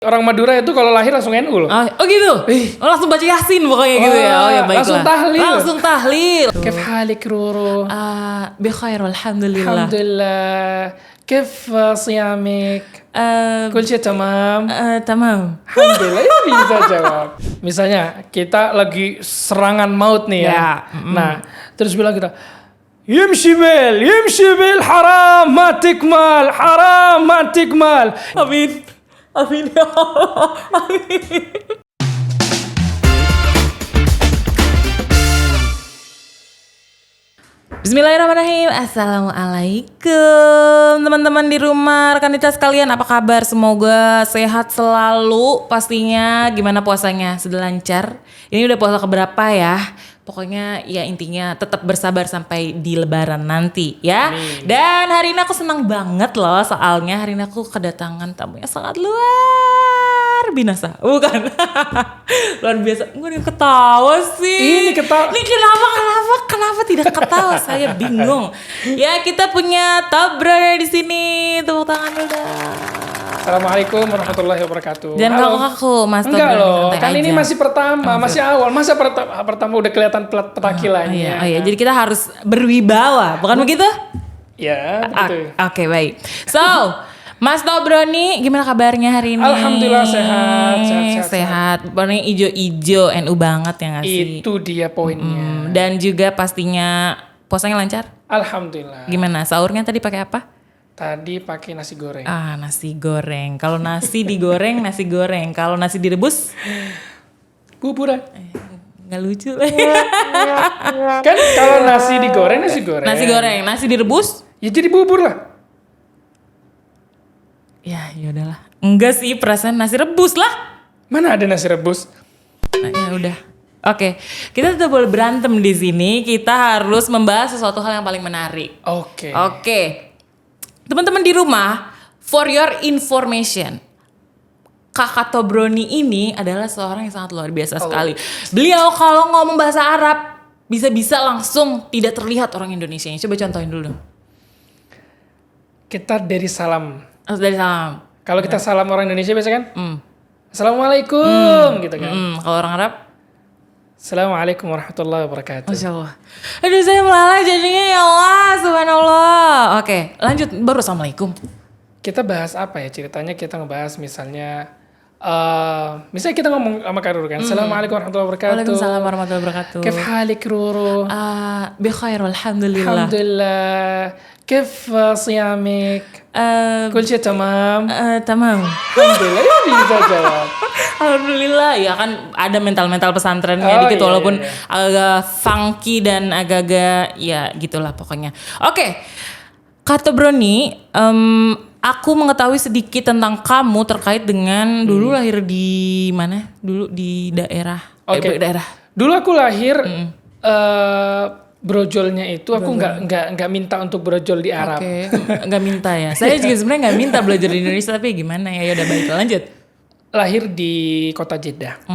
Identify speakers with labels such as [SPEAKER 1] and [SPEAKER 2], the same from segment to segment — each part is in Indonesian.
[SPEAKER 1] Orang Madura itu kalau lahir langsung NU loh.
[SPEAKER 2] Oh gitu? Langsung baca Yasin pokoknya gitu ya. Oh ya baiklah.
[SPEAKER 1] Langsung tahlil.
[SPEAKER 2] Langsung tahlil.
[SPEAKER 1] Kif halik Ruru?
[SPEAKER 2] Bikhair alhamdulillah.
[SPEAKER 1] Alhamdulillah. Kif siyamik? Kul syai tamam?
[SPEAKER 2] Tamam.
[SPEAKER 1] Alhamdulillah, itu bisa jawab. Misalnya kita lagi serangan maut nih ya.
[SPEAKER 2] Ya.
[SPEAKER 1] Nah, terus bilang kita يمشي بال حرام ما تكمل.
[SPEAKER 2] Amin. Amin ya Allah. Amin. Bismillahirrahmanirrahim. Assalamualaikum teman-teman di rumah, rekan kita sekalian, apa kabar? Semoga sehat selalu pastinya. Gimana puasanya? Sudah lancar? Ini udah puasa keberapa ya? Pokoknya ya intinya tetap bersabar sampai di lebaran nanti ya. Amin. Dan hari ini aku senang banget loh, soalnya hari ini aku kedatangan tamu yang sangat luar biasa. Bukan. Luar biasa. Gue nih ketawa sih.
[SPEAKER 1] Ini ketawa.
[SPEAKER 2] Ini kenapa tidak ketawa? Saya bingung. Ya, kita punya top brother di sini. Tepuk tangan dulu.
[SPEAKER 1] Assalamualaikum warahmatullahi wabarakatuh.
[SPEAKER 2] Jangan kaku-kaku, Mas.
[SPEAKER 1] Enggak loh, kan
[SPEAKER 2] aja.
[SPEAKER 1] ini masih pertama, masih awal. Masa pertama udah kelihatan petakilannya.
[SPEAKER 2] Oh iya, jadi kita harus berwibawa, bukan begitu?
[SPEAKER 1] Ya, betul.
[SPEAKER 2] Oke, baik. So, Mas Tobroni, gimana kabarnya hari ini?
[SPEAKER 1] Alhamdulillah sehat.
[SPEAKER 2] Warnanya ijo-ijo, NU banget ya nggak sih?
[SPEAKER 1] Itu dia poinnya.
[SPEAKER 2] Dan juga pastinya puasanya lancar?
[SPEAKER 1] Alhamdulillah.
[SPEAKER 2] Gimana, sahurnya tadi pakai apa?
[SPEAKER 1] Tadi pakai nasi goreng.
[SPEAKER 2] Nasi goreng. Kalau nasi digoreng, nasi goreng. Kalau nasi direbus?
[SPEAKER 1] Buburan.
[SPEAKER 2] Nggak lucu.
[SPEAKER 1] Kan kalau nasi digoreng, nasi goreng.
[SPEAKER 2] Nasi goreng, nasi direbus?
[SPEAKER 1] Ya jadi bubur lah.
[SPEAKER 2] Ya udahlah. Enggak sih, perasaan nasi rebus lah.
[SPEAKER 1] Mana ada nasi rebus?
[SPEAKER 2] Nah, ya udah. Oke, kita tidak boleh berantem di sini. Kita harus membahas sesuatu hal yang paling menarik. Oke. Teman-teman di rumah, for your information, Kakak Tobroni ini adalah seorang yang sangat luar biasa sekali. Beliau kalau ngomong bahasa Arab bisa-bisa langsung tidak terlihat orang Indonesianya. Coba contohin dulu.
[SPEAKER 1] Kita dari salam.
[SPEAKER 2] Dari salam.
[SPEAKER 1] Kalau kita salam orang Indonesia biasa kan? Assalamualaikum gitu kan.
[SPEAKER 2] Kalau orang Arab?
[SPEAKER 1] Assalamualaikum warahmatullahi wabarakatuh.
[SPEAKER 2] Masya Allah. Aduh, saya melalai jadinya, ya Allah, subhanallah. Oke, lanjut, baru assalamualaikum.
[SPEAKER 1] Kita bahas apa ya ceritanya? Kita ngebahas misalnya kita ngomong sama Kak Ruru kan. Assalamualaikum warahmatullahi wabarakatuh.
[SPEAKER 2] Waalaikumsalam warahmatullahi wabarakatuh.
[SPEAKER 1] Kif halik Ruru?
[SPEAKER 2] Bikhair alhamdulillah.
[SPEAKER 1] Alhamdulillah. Kif siyamik? Kul syai tamam?
[SPEAKER 2] Tamam.
[SPEAKER 1] Alhamdulillah, itu bisa jawab.
[SPEAKER 2] Alhamdulillah, ya kan ada mental pesantrennya dikit, walaupun agak funky dan agak-agak ya gitulah pokoknya. Oke, Kak Tobroni, aku mengetahui sedikit tentang kamu terkait dengan dulu lahir di mana? Dulu di daerah. Daerah.
[SPEAKER 1] Dulu aku lahir brojolnya itu aku nggak minta untuk brojol di Arab.
[SPEAKER 2] Nggak minta ya. Saya juga sebenarnya nggak minta belajar di Indonesia, tapi gimana ya? Udah baik, lanjut.
[SPEAKER 1] Lahir di kota Jeddah,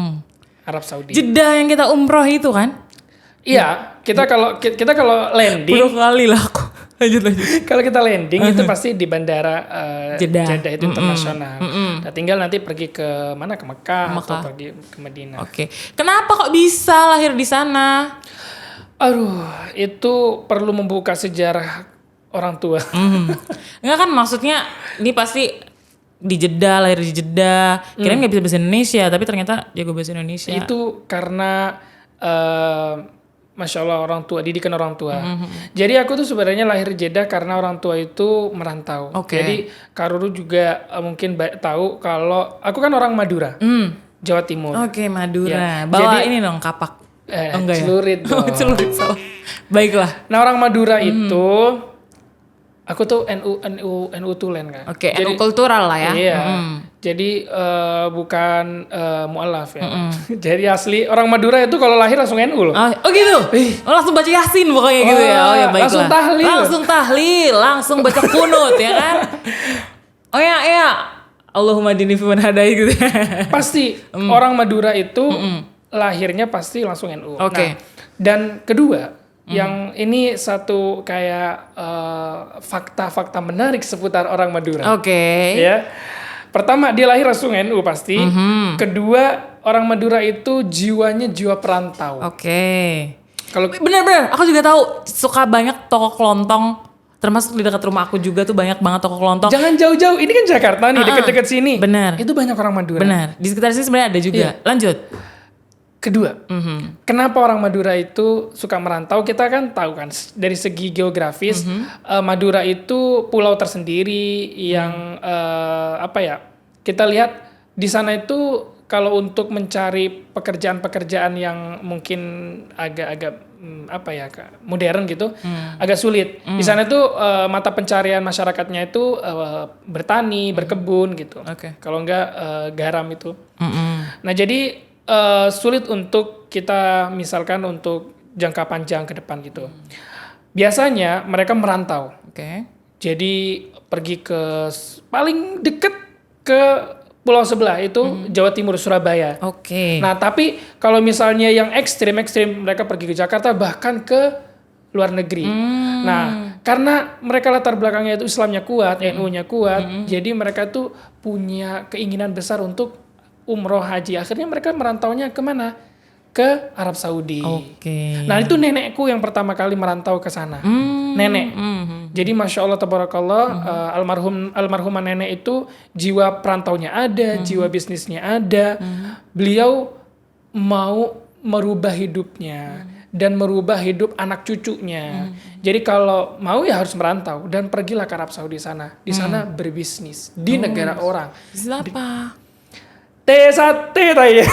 [SPEAKER 1] Arab Saudi.
[SPEAKER 2] Jeddah yang kita umroh itu kan?
[SPEAKER 1] Iya, kita kalau landing.
[SPEAKER 2] Udah kali lah aku. Lanjut.
[SPEAKER 1] Kalau kita landing itu pasti di bandara Jeddah itu internasional. Nah, tinggal nanti pergi ke mana, ke Mekah atau pergi ke Madinah.
[SPEAKER 2] Oke. Kenapa kok bisa lahir di sana?
[SPEAKER 1] Aduh, itu perlu membuka sejarah orang tua.
[SPEAKER 2] Enggak kan, maksudnya ini pasti di Jeddah, lahir di Jeddah. Kirain nggak bisa bahasa Indonesia, tapi ternyata jago bahasa Indonesia.
[SPEAKER 1] Itu karena Masya Allah didikan orang tua. Jadi aku tuh sebenarnya lahir di Jeddah karena orang tua itu merantau. Jadi Kak Ruru juga mungkin tahu kalau aku kan orang Madura, Jawa Timur.
[SPEAKER 2] Madura. Ya. Bawa ini dong, kapak.
[SPEAKER 1] Celurit dong.
[SPEAKER 2] Celurit, salah. Baiklah.
[SPEAKER 1] Nah, orang Madura itu, aku tuh NU Tulen kan.
[SPEAKER 2] NU kultural lah ya.
[SPEAKER 1] Iya. Jadi bukan mu'alaf ya. Jadi asli orang Madura itu kalau lahir langsung NU loh.
[SPEAKER 2] Oh gitu? Langsung baca Yasin pokoknya gitu ya. Oh ya, baiklah. Langsung tahlil, langsung baca kunut ya kan. Oh ya. Allahumma dini fiman hadai gitu.
[SPEAKER 1] Pasti orang Madura itu lahirnya pasti langsung NU. Nah, dan kedua, yang ini satu kayak fakta-fakta menarik seputar orang Madura.
[SPEAKER 2] Oke.
[SPEAKER 1] Ya. Pertama, dia lahir langsung NU pasti. Kedua, orang Madura itu jiwanya jiwa perantau. Kalau
[SPEAKER 2] bener-bener, aku juga tahu suka banyak toko kelontong. Termasuk di dekat rumah aku juga tuh banyak banget toko kelontong.
[SPEAKER 1] Jangan jauh-jauh, ini kan Jakarta nih, dekat-dekat sini.
[SPEAKER 2] Benar.
[SPEAKER 1] Itu banyak orang Madura.
[SPEAKER 2] Benar. Di sekitar sini sebenarnya ada juga. Lanjut.
[SPEAKER 1] Kedua, kenapa orang Madura itu suka merantau? Kita kan tahu kan dari segi geografis, Madura itu pulau tersendiri yang kita lihat di sana itu kalau untuk mencari pekerjaan-pekerjaan yang mungkin agak modern gitu, agak sulit. Di sana tuh mata pencarian masyarakatnya itu bertani, berkebun gitu. Kalau enggak garam itu. Nah jadi sulit untuk kita misalkan untuk jangka panjang ke depan gitu. Biasanya mereka merantau. Jadi pergi ke paling deket ke pulau sebelah itu Jawa Timur, Surabaya. Nah tapi kalau misalnya yang ekstrim mereka pergi ke Jakarta bahkan ke luar negeri. Nah karena mereka latar belakangnya itu Islamnya kuat, NU-nya kuat, jadi mereka tuh punya keinginan besar untuk umroh haji. Akhirnya mereka merantaunya kemana? Ke Arab Saudi. Nah itu nenekku yang pertama kali merantau ke sana. Nenek. Jadi Masya Allah Tabarakallah, almarhumah nenek itu jiwa perantaunya ada, jiwa bisnisnya ada. Beliau mau merubah hidupnya dan merubah hidup anak cucunya. Jadi kalau mau ya harus merantau dan pergilah ke Arab Saudi sana. Di sana berbisnis di negara orang.
[SPEAKER 2] Bisnis apa?
[SPEAKER 1] Sate tanya.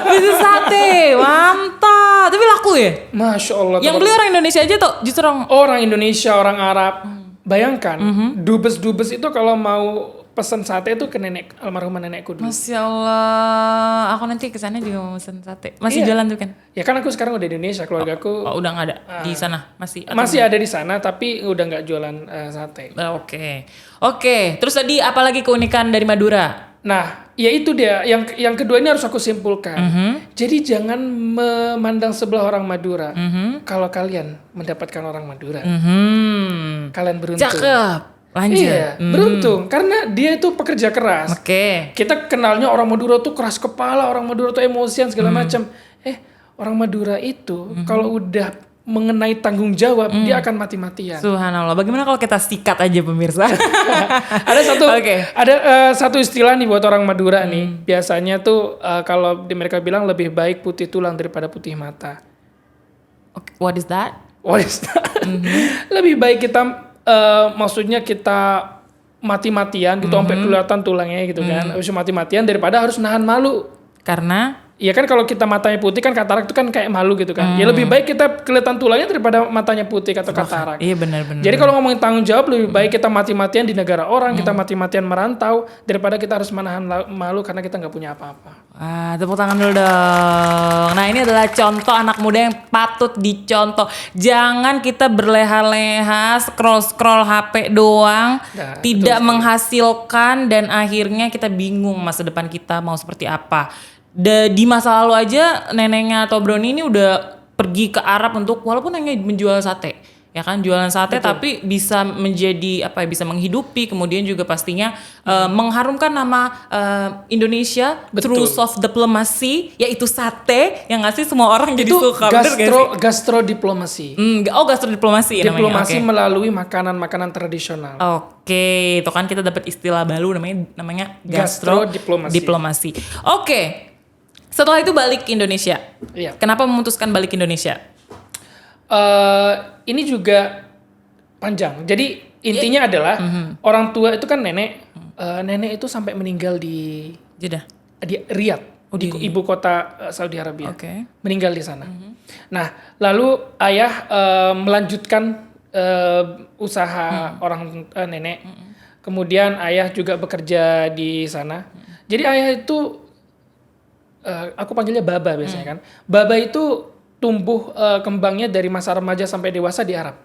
[SPEAKER 2] Bisnis sate, mantap. Tapi laku ya?
[SPEAKER 1] Masya Allah.
[SPEAKER 2] Yang beli orang Indonesia aja tuh, justru
[SPEAKER 1] orang Indonesia, orang Arab. Bayangkan, dubes itu kalau mau pesan sate itu ke almarhumah nenekku dulu.
[SPEAKER 2] Masya Allah, aku nanti kesana juga mau pesan sate. Masih jualan tuh kan?
[SPEAKER 1] Ya kan aku sekarang udah di Indonesia, keluargaku.
[SPEAKER 2] Udah nggak ada di sana,
[SPEAKER 1] masih ada di sana, tapi udah nggak jualan sate.
[SPEAKER 2] Oke. Terus tadi apalagi keunikan dari Madura?
[SPEAKER 1] Nah, ya itu dia. Yang kedua ini harus aku simpulkan. Jadi jangan memandang sebelah orang Madura. Kalau kalian mendapatkan orang Madura, kalian beruntung.
[SPEAKER 2] Cakep. Lanjut.
[SPEAKER 1] Iya, beruntung. Karena dia itu pekerja keras. Kita kenalnya orang Madura tuh keras kepala, orang Madura tuh emosian segala macam. Orang Madura itu kalau udah mengenai tanggung jawab, dia akan mati-matian.
[SPEAKER 2] Subhanallah. Bagaimana kalau kita sikat aja pemirsa?
[SPEAKER 1] Ada satu istilah nih buat orang Madura nih. Biasanya tuh kalau mereka bilang lebih baik putih tulang daripada putih mata.
[SPEAKER 2] What is that?
[SPEAKER 1] Lebih baik kita maksudnya kita mati-matian gitu sampai kelihatan tulangnya gitu kan. Harus mati-matian daripada harus nahan malu.
[SPEAKER 2] Karena
[SPEAKER 1] iya kan kalau kita matanya putih kan katarak itu kan kayak malu gitu kan. Ya lebih baik kita kelihatan tulangnya daripada matanya putih kata katarak.
[SPEAKER 2] Iya benar.
[SPEAKER 1] Jadi kalau ngomongin tanggung jawab lebih baik kita mati-matian di negara orang, kita mati-matian merantau daripada kita harus menahan malu karena kita nggak punya apa-apa.
[SPEAKER 2] Tepuk tangan dulu dong. Nah ini adalah contoh anak muda yang patut dicontoh. Jangan kita berleha-leha scroll HP doang, tidak menghasilkan dan akhirnya kita bingung masa depan kita mau seperti apa. Di masa lalu aja neneknya atau Brownie ini udah pergi ke Arab untuk walaupun hanya menjual sate, ya kan jualan sate. Betul. Tapi bisa menjadi bisa menghidupi, kemudian juga pastinya mengharumkan nama Indonesia. Betul. Through soft diplomacy, yaitu sate yang ngasih semua orang itu jadi suka.
[SPEAKER 1] Gastrodiplomasi.
[SPEAKER 2] Gastrodiplomasi namanya.
[SPEAKER 1] Diplomasi melalui makanan-makanan tradisional.
[SPEAKER 2] Oke, itu kan kita dapat istilah baru namanya gastrodiplomasi. Oke. Setelah itu balik ke Indonesia.
[SPEAKER 1] Iya.
[SPEAKER 2] Kenapa memutuskan balik ke Indonesia?
[SPEAKER 1] Ini juga panjang. Jadi intinya adalah orang tua itu kan nenek. Nenek itu sampai meninggal di
[SPEAKER 2] Jeddah,
[SPEAKER 1] di Riyadh, di ibu kota Saudi Arabia. Meninggal di sana. Nah, lalu ayah melanjutkan usaha orang nenek. Kemudian ayah juga bekerja di sana. Jadi ayah itu aku panggilnya Baba biasanya kan. Baba itu tumbuh kembangnya dari masa remaja sampai dewasa di Arab.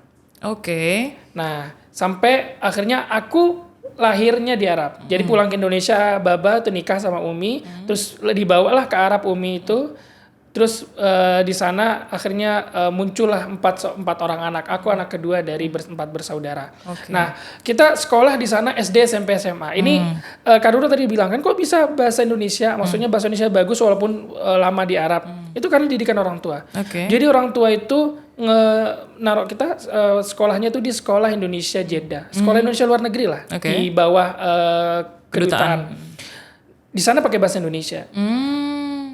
[SPEAKER 1] Nah, sampai akhirnya aku lahirnya di Arab. Jadi pulang ke Indonesia, Baba tuh nikah sama Umi, terus dibawalah ke Arab Umi itu. Terus di sana akhirnya muncullah empat orang anak. Aku anak kedua dari empat bersaudara. Nah, kita sekolah di sana SD, SMP, SMA. Ini Kak Ruru tadi bilang kan kok bisa bahasa Indonesia? Maksudnya bahasa Indonesia bagus walaupun lama di Arab. Itu karena didikan orang tua. Jadi orang tua itu naruh kita sekolahnya itu di Sekolah Indonesia Jeddah. Sekolah Indonesia luar negeri lah. Di bawah kedutaan. Di sana pakai bahasa Indonesia.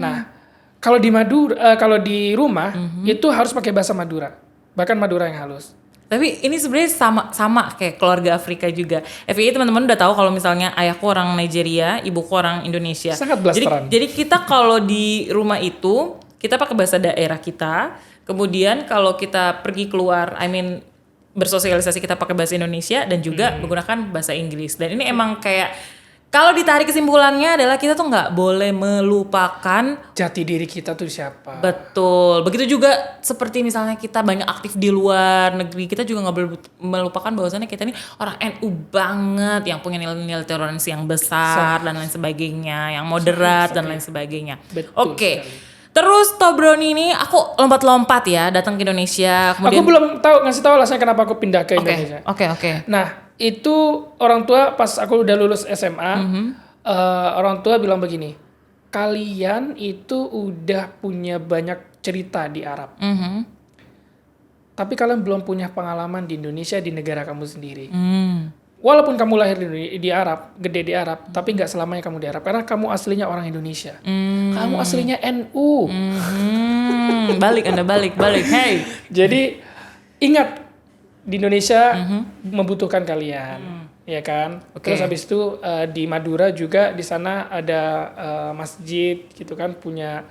[SPEAKER 1] Nah, kalau kalau di rumah itu harus pakai bahasa Madura, bahkan Madura yang halus.
[SPEAKER 2] Tapi ini sebenarnya sama kayak keluarga Afrika juga. FYI teman-teman udah tahu kalau misalnya ayahku orang Nigeria, ibuku orang Indonesia.
[SPEAKER 1] Sangat blasteran.
[SPEAKER 2] Jadi kita kalau di rumah itu kita pakai bahasa daerah kita. Kemudian kalau kita pergi keluar, bersosialisasi kita pakai bahasa Indonesia dan juga menggunakan bahasa Inggris. Dan ini emang kayak kalau ditarik kesimpulannya adalah kita tuh nggak boleh melupakan
[SPEAKER 1] jati diri kita tuh siapa.
[SPEAKER 2] Betul. Begitu juga seperti misalnya kita banyak aktif di luar negeri, kita juga nggak boleh melupakan bahwasannya kita ini orang NU banget, yang punya nilai-nilai toleransi yang besar dan lain sebagainya, yang moderat dan lain sebagainya. Oke. Terus Tobroni ini aku lompat-lompat ya datang ke Indonesia. Kemudian
[SPEAKER 1] aku belum ngasih tahu alasannya kenapa aku pindah ke Indonesia.
[SPEAKER 2] Oke.
[SPEAKER 1] Nah, itu orang tua pas aku udah lulus SMA, orang tua bilang begini, kalian itu udah punya banyak cerita di Arab, tapi kalian belum punya pengalaman di Indonesia, di negara kamu sendiri. Walaupun kamu lahir di Arab, gede di Arab, tapi nggak selamanya kamu di Arab, karena kamu aslinya orang Indonesia. Kamu aslinya NU.
[SPEAKER 2] Anda balik. Hey.
[SPEAKER 1] Jadi ingat, di Indonesia membutuhkan kalian, ya kan? Terus habis itu di Madura juga, di sana ada masjid gitu kan, punya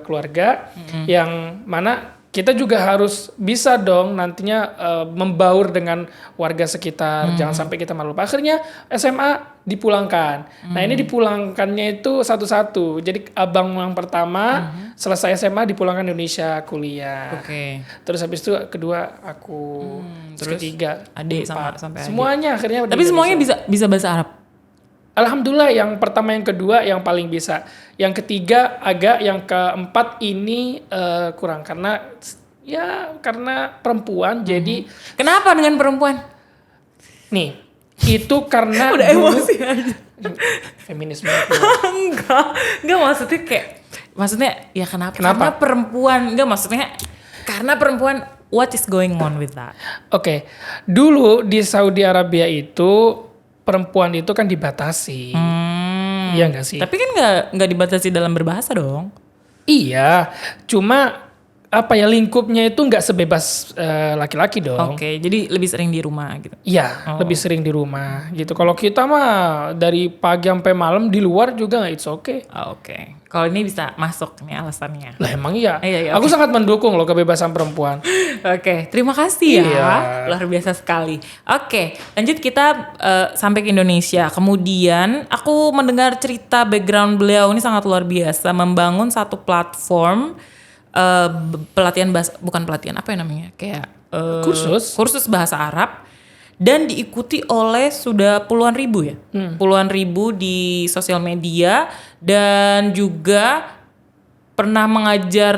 [SPEAKER 1] keluarga yang mana kita juga harus bisa dong nantinya membaur dengan warga sekitar, jangan sampai kita malu. Akhirnya SMA dipulangkan. Nah, ini dipulangkannya itu satu-satu. Jadi abang yang pertama selesai SMA dipulangkan Indonesia kuliah. Terus habis itu kedua aku, terus ketiga
[SPEAKER 2] adik sampai
[SPEAKER 1] semuanya
[SPEAKER 2] adik.
[SPEAKER 1] Akhirnya.
[SPEAKER 2] Tapi semuanya bisa bahasa Arab.
[SPEAKER 1] Alhamdulillah, yang pertama yang kedua yang paling bisa. Yang ketiga agak, yang keempat ini kurang karena perempuan. Jadi
[SPEAKER 2] kenapa dengan perempuan?
[SPEAKER 1] Nih, itu karena
[SPEAKER 2] udah emosi aja.
[SPEAKER 1] Feminisme.
[SPEAKER 2] Enggak maksudnya ya kenapa? Karena perempuan. Enggak maksudnya karena perempuan. What is going on with that?
[SPEAKER 1] Oke. Dulu di Saudi Arabia itu perempuan itu kan dibatasi. Iya nggak sih?
[SPEAKER 2] Tapi kan nggak dibatasi dalam berbahasa dong.
[SPEAKER 1] Iya, cuma lingkupnya itu nggak sebebas laki-laki dong.
[SPEAKER 2] Jadi lebih sering di rumah gitu.
[SPEAKER 1] Iya, lebih sering di rumah gitu. Kalau kita mah dari pagi sampai malam di luar juga it's okay.
[SPEAKER 2] Kalau ini bisa masuk nih alasannya.
[SPEAKER 1] Lah emang iya. Aku sangat mendukung loh kebebasan perempuan.
[SPEAKER 2] Terima kasih ya. Luar biasa sekali. Lanjut kita sampai ke Indonesia. Kemudian aku mendengar cerita background beliau ini sangat luar biasa, membangun satu platform pelatihan bahasa, bukan pelatihan, apa yang namanya, kayak kursus bahasa Arab, dan diikuti oleh sudah puluhan ribu ya, puluhan ribu di sosial media, dan juga pernah mengajar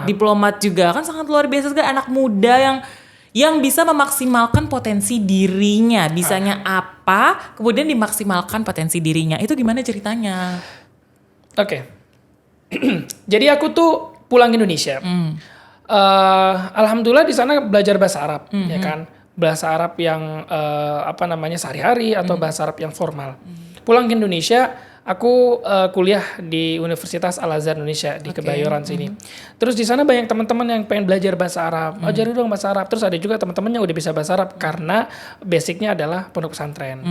[SPEAKER 2] diplomat juga, kan sangat luar biasa sekali, anak muda yang bisa memaksimalkan potensi dirinya, bisanya apa, kemudian dimaksimalkan potensi dirinya. Itu gimana ceritanya?
[SPEAKER 1] Jadi aku tuh pulang Indonesia. Alhamdulillah di sana belajar bahasa Arab, ya kan? Bahasa Arab yang sehari-hari atau bahasa Arab yang formal. Pulang ke Indonesia, aku kuliah di Universitas Al-Azhar Indonesia di Kebayoran sini. Terus di sana banyak teman-teman yang pengen belajar bahasa Arab. Ajarin dong bahasa Arab. Terus ada juga teman-teman yang udah bisa bahasa Arab karena basicnya adalah pondok pesantren.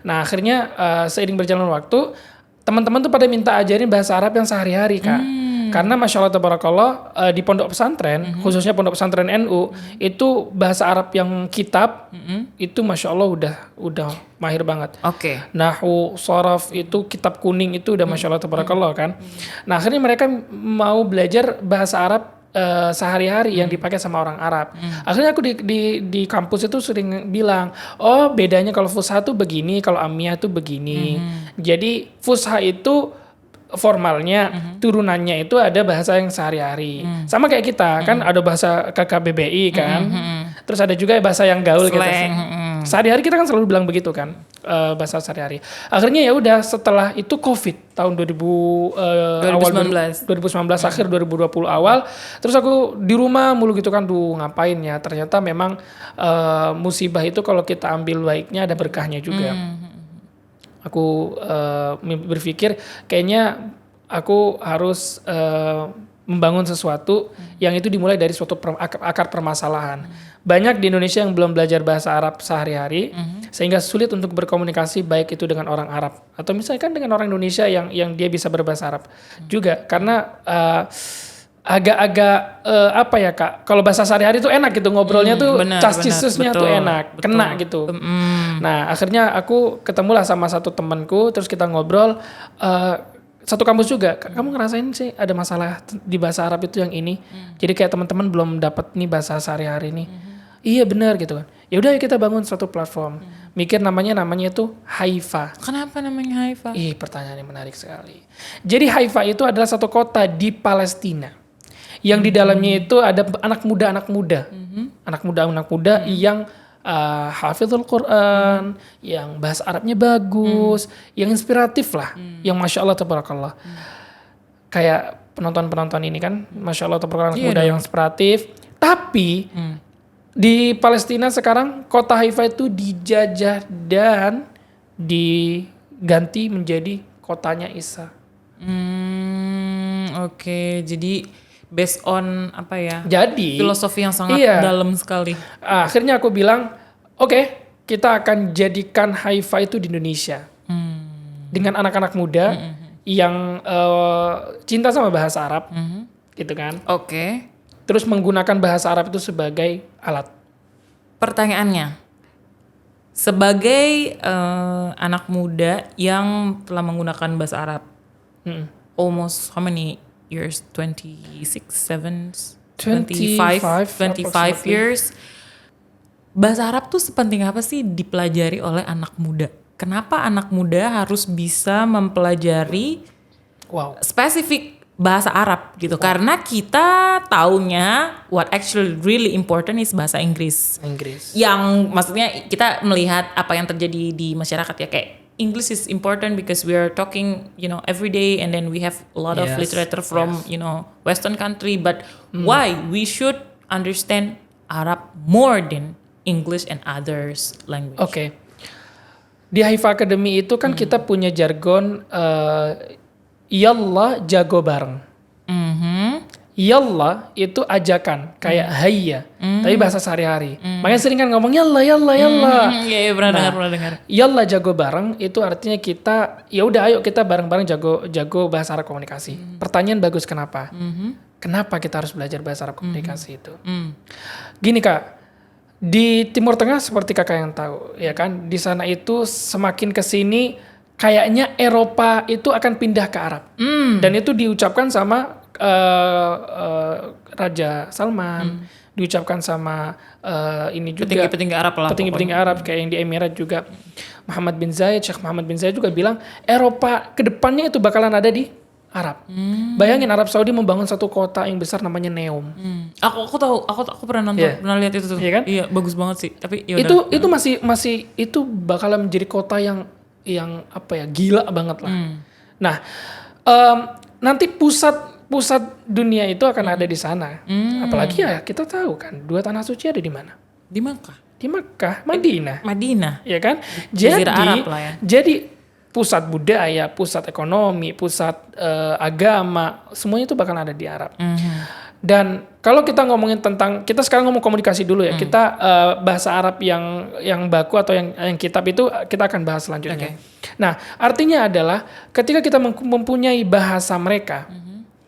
[SPEAKER 1] Nah, akhirnya seiring berjalan waktu, teman-teman tuh pada minta ajarin bahasa Arab yang sehari-hari, Kak. Karena Masya Allah Tabarakallah, di pondok pesantren, khususnya pondok pesantren NU, itu bahasa Arab yang kitab, itu Masya Allah udah mahir banget. Nahwu, sharaf, itu kitab kuning itu udah Masya Allah Tabarakallah kan. Nah, akhirnya mereka mau belajar bahasa Arab sehari-hari yang dipakai sama orang Arab. Akhirnya aku di kampus itu sering bilang, oh bedanya kalau fusha itu begini, kalau amiyah itu begini. Jadi fusha itu formalnya turunannya itu ada bahasa yang sehari-hari. Sama kayak kita kan ada bahasa KKBBI kan. Terus ada juga bahasa yang gaul gitu. Sehari-hari kita kan selalu bilang begitu kan, bahasa sehari-hari. Akhirnya ya udah setelah itu Covid tahun 2019 akhir 2020 awal, terus aku di rumah mulu gitu kan, ngapain ya? Ternyata memang musibah itu kalau kita ambil baiknya ada berkahnya juga. Aku berpikir kayaknya aku harus membangun sesuatu yang itu dimulai dari suatu akar permasalahan. Banyak di Indonesia yang belum belajar bahasa Arab sehari-hari, sehingga sulit untuk berkomunikasi baik itu dengan orang Arab atau misalkan dengan orang Indonesia yang dia bisa berbahasa Arab juga, karena agak-agak apa ya Kak, kalau bahasa sehari-hari tuh enak gitu ngobrolnya tuh, cas-cisusnya tuh enak, kena gitu. Nah akhirnya aku ketemulah sama satu temanku, terus kita ngobrol, satu kampus juga. Kamu ngerasain sih ada masalah di bahasa Arab itu yang ini, jadi kayak teman-teman belum dapat nih bahasa sehari-hari nih. Iya benar gitu kan. Ya udah kita bangun suatu platform. Mikir namanya itu Haifa.
[SPEAKER 2] Kenapa namanya Haifa?
[SPEAKER 1] Pertanyaan yang menarik sekali. Jadi Haifa itu adalah satu kota di Palestina yang di dalamnya itu ada anak muda yang hafizul Quran, yang bahasa Arabnya bagus, yang inspiratif lah, yang masya Allah tabarakallah. Kayak penonton ini kan, masya Allah tabarakallah, anak muda yang inspiratif. Tapi di Palestina sekarang kota Haifa itu dijajah dan diganti menjadi kotanya Isa.
[SPEAKER 2] Oke, jadi based on apa ya?
[SPEAKER 1] Jadi
[SPEAKER 2] filosofi yang sangat dalam sekali.
[SPEAKER 1] Akhirnya aku bilang, oke, kita akan jadikan Haifa itu di Indonesia dengan anak-anak muda yang cinta sama bahasa Arab, gitu kan?
[SPEAKER 2] Oke.
[SPEAKER 1] Terus menggunakan bahasa Arab itu sebagai alat.
[SPEAKER 2] Pertanyaannya, sebagai anak muda yang telah menggunakan bahasa Arab, almost how many years? 26, 7, 25 years. Bahasa Arab tuh sepenting apa sih dipelajari oleh anak muda? Kenapa anak muda harus bisa mempelajari spesifik bahasa Arab gitu? Karena kita taunya what actually really important is bahasa Inggris. Yang maksudnya kita melihat apa yang terjadi di masyarakat ya, kayak English is important because we are talking, every day, and then we have a lot of literature from, Western country. But why we should understand Arab more than English and others language?
[SPEAKER 1] Oke. Di Haifa Academy itu kan kita punya jargon Yallah jago bareng. Yallah itu ajakan, kayak hayya, tapi bahasa sehari-hari. Makanya sering kan ngomong yallah.
[SPEAKER 2] Iya, pernah dengar.
[SPEAKER 1] Yallah jago bareng itu artinya kita, ya udah ayo kita bareng-bareng jago bahasa Arab komunikasi. Pertanyaan bagus, kenapa? Kenapa kita harus belajar bahasa Arab komunikasi itu? Gini Kak, di Timur Tengah seperti Kakak yang tahu, ya kan, di sana itu semakin kesini kayaknya Eropa itu akan pindah ke Arab. Dan itu diucapkan sama Raja Salman, diucapkan sama ini juga
[SPEAKER 2] petinggi Arab lah.
[SPEAKER 1] Petinggi Arab kayak yang di Emirat juga. Sheikh Muhammad bin Zayed juga bilang Eropa kedepannya itu bakalan ada di Arab. Bayangin Arab Saudi membangun satu kota yang besar namanya Neom.
[SPEAKER 2] Aku tahu, aku pernah nonton, pernah lihat itu tuh.
[SPEAKER 1] Iya kan?
[SPEAKER 2] Iya, bagus banget sih. Tapi
[SPEAKER 1] itu masih itu bakalan menjadi kota yang apa ya, gila banget lah. Nah, nanti pusat dunia itu akan ada di sana. Apalagi ya kita tahu kan, dua tanah suci ada di mana?
[SPEAKER 2] Di Makkah.
[SPEAKER 1] Di Makkah, Madinah. Ya kan? Jadi pusat budaya, pusat ekonomi, pusat agama, semuanya itu bakal ada di Arab. Dan kalau kita ngomongin tentang, kita sekarang ngomong komunikasi dulu ya, kita bahasa Arab yang baku atau yang kitab itu kita akan bahas selanjutnya. Nah, artinya adalah ketika kita mempunyai bahasa mereka,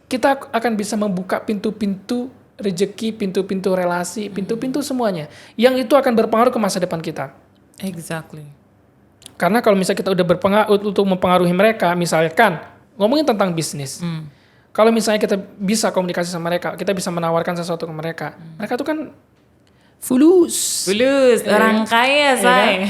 [SPEAKER 1] kita akan bisa membuka pintu-pintu rezeki, pintu-pintu relasi, pintu-pintu semuanya, yang itu akan berpengaruh ke masa depan kita.
[SPEAKER 2] Exactly.
[SPEAKER 1] Karena kalau misalnya kita udah berpengaruh untuk mempengaruhi mereka, misalkan ngomongin tentang bisnis, kalau misalnya kita bisa komunikasi sama mereka, kita bisa menawarkan sesuatu ke mereka, mereka tuh kan fulus.
[SPEAKER 2] Orang kaya, say.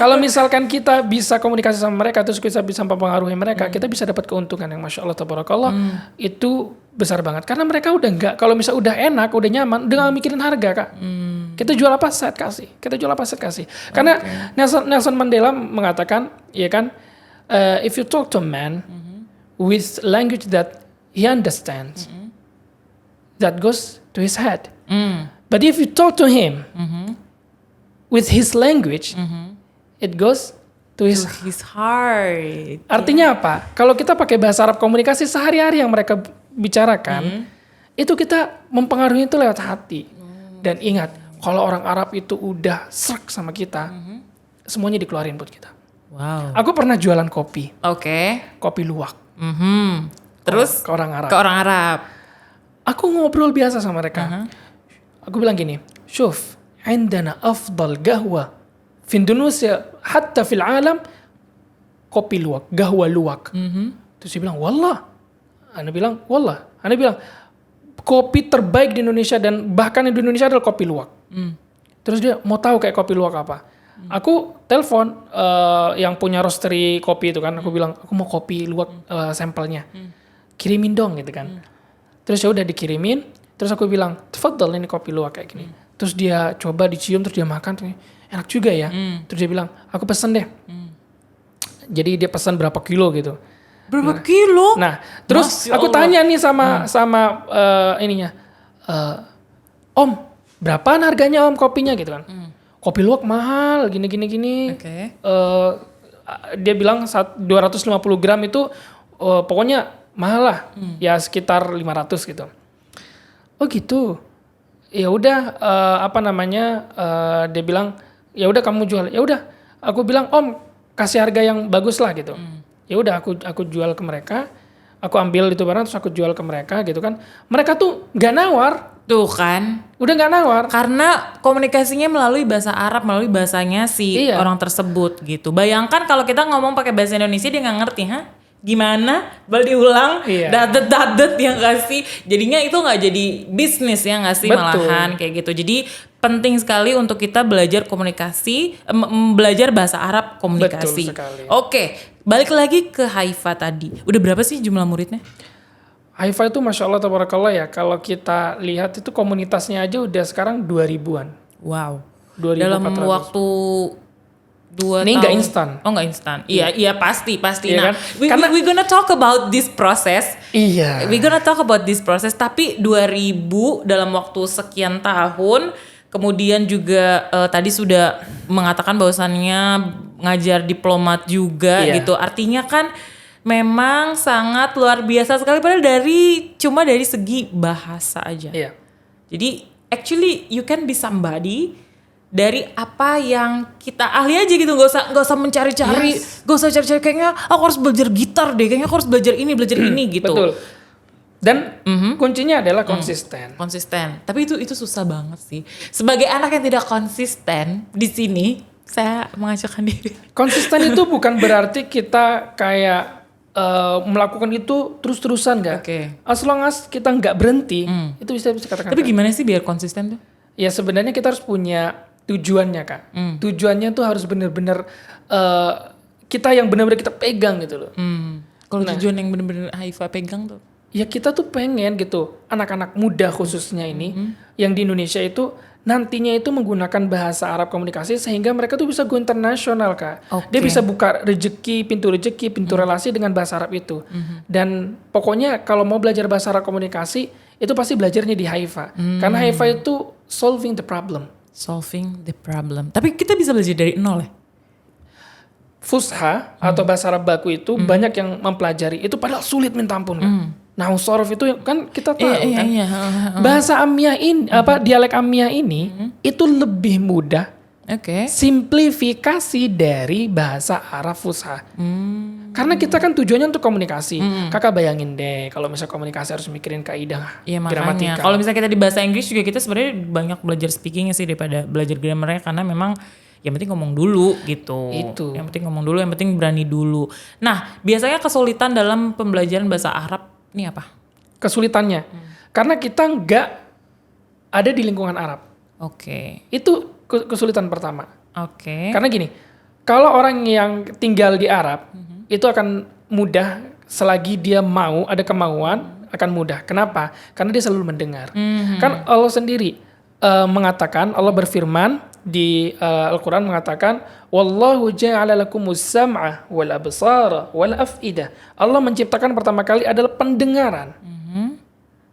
[SPEAKER 1] Kalau misalkan kita bisa komunikasi sama mereka, terus kita bisa mempengaruhi mereka, kita bisa dapat keuntungan yang Masya Allah, Tabarakallah, itu besar banget. Karena mereka udah enggak, kalau misalnya udah enak, udah nyaman, udah gak mikirin harga, Kak. Kita jual apa, set kasih. Karena Nelson Mandela mengatakan, ya kan, if you talk to a man with language that he understands, that goes to his head. But if you talk to him with his language, it goes to his
[SPEAKER 2] heart.
[SPEAKER 1] Artinya apa? Kalau kita pakai bahasa Arab komunikasi sehari-hari yang mereka bicarakan, itu kita mempengaruhi itu lewat hati. Dan ingat, kalau orang Arab itu udah srek sama kita, semuanya dikeluarin buat kita.
[SPEAKER 2] Wow.
[SPEAKER 1] Aku pernah jualan kopi.
[SPEAKER 2] Oke.
[SPEAKER 1] Kopi luwak.
[SPEAKER 2] Terus
[SPEAKER 1] ke orang Arab.
[SPEAKER 2] Ke orang Arab.
[SPEAKER 1] Aku ngobrol biasa sama mereka. Aku bilang gini, "Shuf, عندنا أفضل قهوة في إندونيسيا حتى في العالم kopi luwak, قهوة luwak." Terus dia bilang, "Wallah." Ana bilang, "Wallah." Ana bilang, "Kopi terbaik di Indonesia dan bahkan di Indonesia adalah kopi luwak." Terus dia mau tahu kayak kopi luwak apa. Aku telepon yang punya roastery kopi itu kan. Aku bilang, "Aku mau kopi luwak sampelnya. Kirimin dong," gitu kan. Terus ya udah dikirimin. Terus aku bilang, "Tafadhal, ini kopi luwak kayak gini." Terus dia coba dicium, terus dia makan, terus enak juga ya. Terus dia bilang, "Aku pesen deh." Jadi dia pesan berapa kilo gitu.
[SPEAKER 2] Berapa kilo?
[SPEAKER 1] Nah, terus
[SPEAKER 2] Masya
[SPEAKER 1] aku
[SPEAKER 2] Allah.
[SPEAKER 1] tanya nih sama ininya, "Om, berapaan harganya Om kopinya?" gitu kan. "Kopi luwak mahal, gini.
[SPEAKER 2] Oke.
[SPEAKER 1] Dia bilang 250 gram itu pokoknya mahal lah, ya sekitar 500 gitu. Oh gitu. Ya udah dia bilang, "Ya udah kamu jual." Ya udah, aku bilang, "Om, kasih harga yang bagus lah," gitu. Ya udah aku jual ke mereka. Aku ambil itu barang terus aku jual ke mereka gitu kan. Mereka tuh nggak nawar.
[SPEAKER 2] Tuh kan.
[SPEAKER 1] Udah nggak nawar.
[SPEAKER 2] Karena komunikasinya melalui bahasa Arab, melalui bahasanya si orang tersebut gitu. Bayangkan kalau kita ngomong pakai bahasa Indonesia dia nggak ngerti, gimana? Boleh diulang? Dadet yang kasih. Jadinya itu nggak jadi bisnis ya nggak sih?
[SPEAKER 1] Betul.
[SPEAKER 2] Malahan kayak gitu. Jadi penting sekali untuk kita belajar komunikasi, belajar bahasa Arab komunikasi.
[SPEAKER 1] Betul sekali.
[SPEAKER 2] Oke, balik lagi ke Haifa tadi. Udah berapa sih jumlah muridnya?
[SPEAKER 1] Haifa itu Masya Allah Tabarakallah ya. Kalau kita lihat itu komunitasnya aja udah sekarang 2000-an.
[SPEAKER 2] Wow.
[SPEAKER 1] 2400.
[SPEAKER 2] Dalam waktu 2
[SPEAKER 1] Ini
[SPEAKER 2] tahun.
[SPEAKER 1] nggak instan.
[SPEAKER 2] Oh nggak instan. Iya pasti.
[SPEAKER 1] Iya
[SPEAKER 2] Nah,
[SPEAKER 1] kan?
[SPEAKER 2] we gonna talk about this process.
[SPEAKER 1] Iya.
[SPEAKER 2] We gonna talk about this process. Tapi 2000 dalam waktu sekian tahun, kemudian juga tadi sudah mengatakan bahwasannya ngajar diplomat juga gitu. Artinya kan memang sangat luar biasa sekali. Padahal cuma dari segi bahasa aja.
[SPEAKER 1] Iya.
[SPEAKER 2] Jadi actually you can be somebody dari apa yang kita ahli aja gitu, nggak usah mencari-cari, nggak usah cari-cari kayaknya aku harus belajar gitar deh, kayaknya aku harus belajar ini gitu.
[SPEAKER 1] Betul. Dan kuncinya adalah konsisten.
[SPEAKER 2] Konsisten. Tapi itu susah banget sih. Sebagai anak yang tidak konsisten di sini, saya mengajukan diri.
[SPEAKER 1] Konsisten itu bukan berarti kita kayak melakukan itu terus-terusan nggak.
[SPEAKER 2] Oke.
[SPEAKER 1] As long as kita nggak berhenti, itu bisa katakan.
[SPEAKER 2] Tapi gimana sih biar konsisten tuh?
[SPEAKER 1] Ya sebenarnya kita harus punya tujuannya, Kak. Tujuannya tuh harus benar-benar kita yang benar-benar kita pegang gitu loh.
[SPEAKER 2] Kalau tujuan yang benar-benar Haifa pegang tuh?
[SPEAKER 1] Ya kita tuh pengen gitu anak-anak muda khususnya ini yang di Indonesia itu nantinya itu menggunakan bahasa Arab komunikasi sehingga mereka tuh bisa go internasional, Kak.
[SPEAKER 2] Okay.
[SPEAKER 1] Dia bisa buka pintu relasi dengan bahasa Arab itu. Dan pokoknya kalau mau belajar bahasa Arab komunikasi itu pasti belajarnya di Haifa. Karena Haifa itu solving the problem.
[SPEAKER 2] Tapi kita bisa belajar dari nol ya?
[SPEAKER 1] Fusha atau bahasa Arab baku itu banyak yang mempelajari itu padahal sulit minta ampun, kan. Nah, sorof itu kan kita tahu kan. Bahasa Ammiah ini dialek Ammiah ini itu lebih mudah. Simplifikasi dari bahasa Arab Fusha. Karena kita kan tujuannya untuk komunikasi. Kakak bayangin deh kalau misalnya komunikasi harus mikirin kaidah gramatikal.
[SPEAKER 2] Kalau misalnya kita di bahasa Inggris juga kita sebenarnya banyak belajar speakingnya sih daripada belajar grammarnya, karena memang yang penting ngomong dulu gitu.
[SPEAKER 1] Itu.
[SPEAKER 2] Yang penting ngomong dulu, yang penting berani dulu. Nah, biasanya kesulitan dalam pembelajaran bahasa Arab ini apa?
[SPEAKER 1] Kesulitannya. Karena kita nggak ada di lingkungan Arab.
[SPEAKER 2] Oke.
[SPEAKER 1] Itu kesulitan pertama.
[SPEAKER 2] Oke.
[SPEAKER 1] Karena gini, kalau orang yang tinggal di Arab itu akan mudah selagi dia mau, ada kemauan, akan mudah. Kenapa? Karena dia selalu mendengar. Kan Allah sendiri mengatakan, Allah berfirman di Al-Quran mengatakan, Wallahu ja'ala lakumus sam'a wal absara wal af'idah. Allah menciptakan pertama kali adalah pendengaran.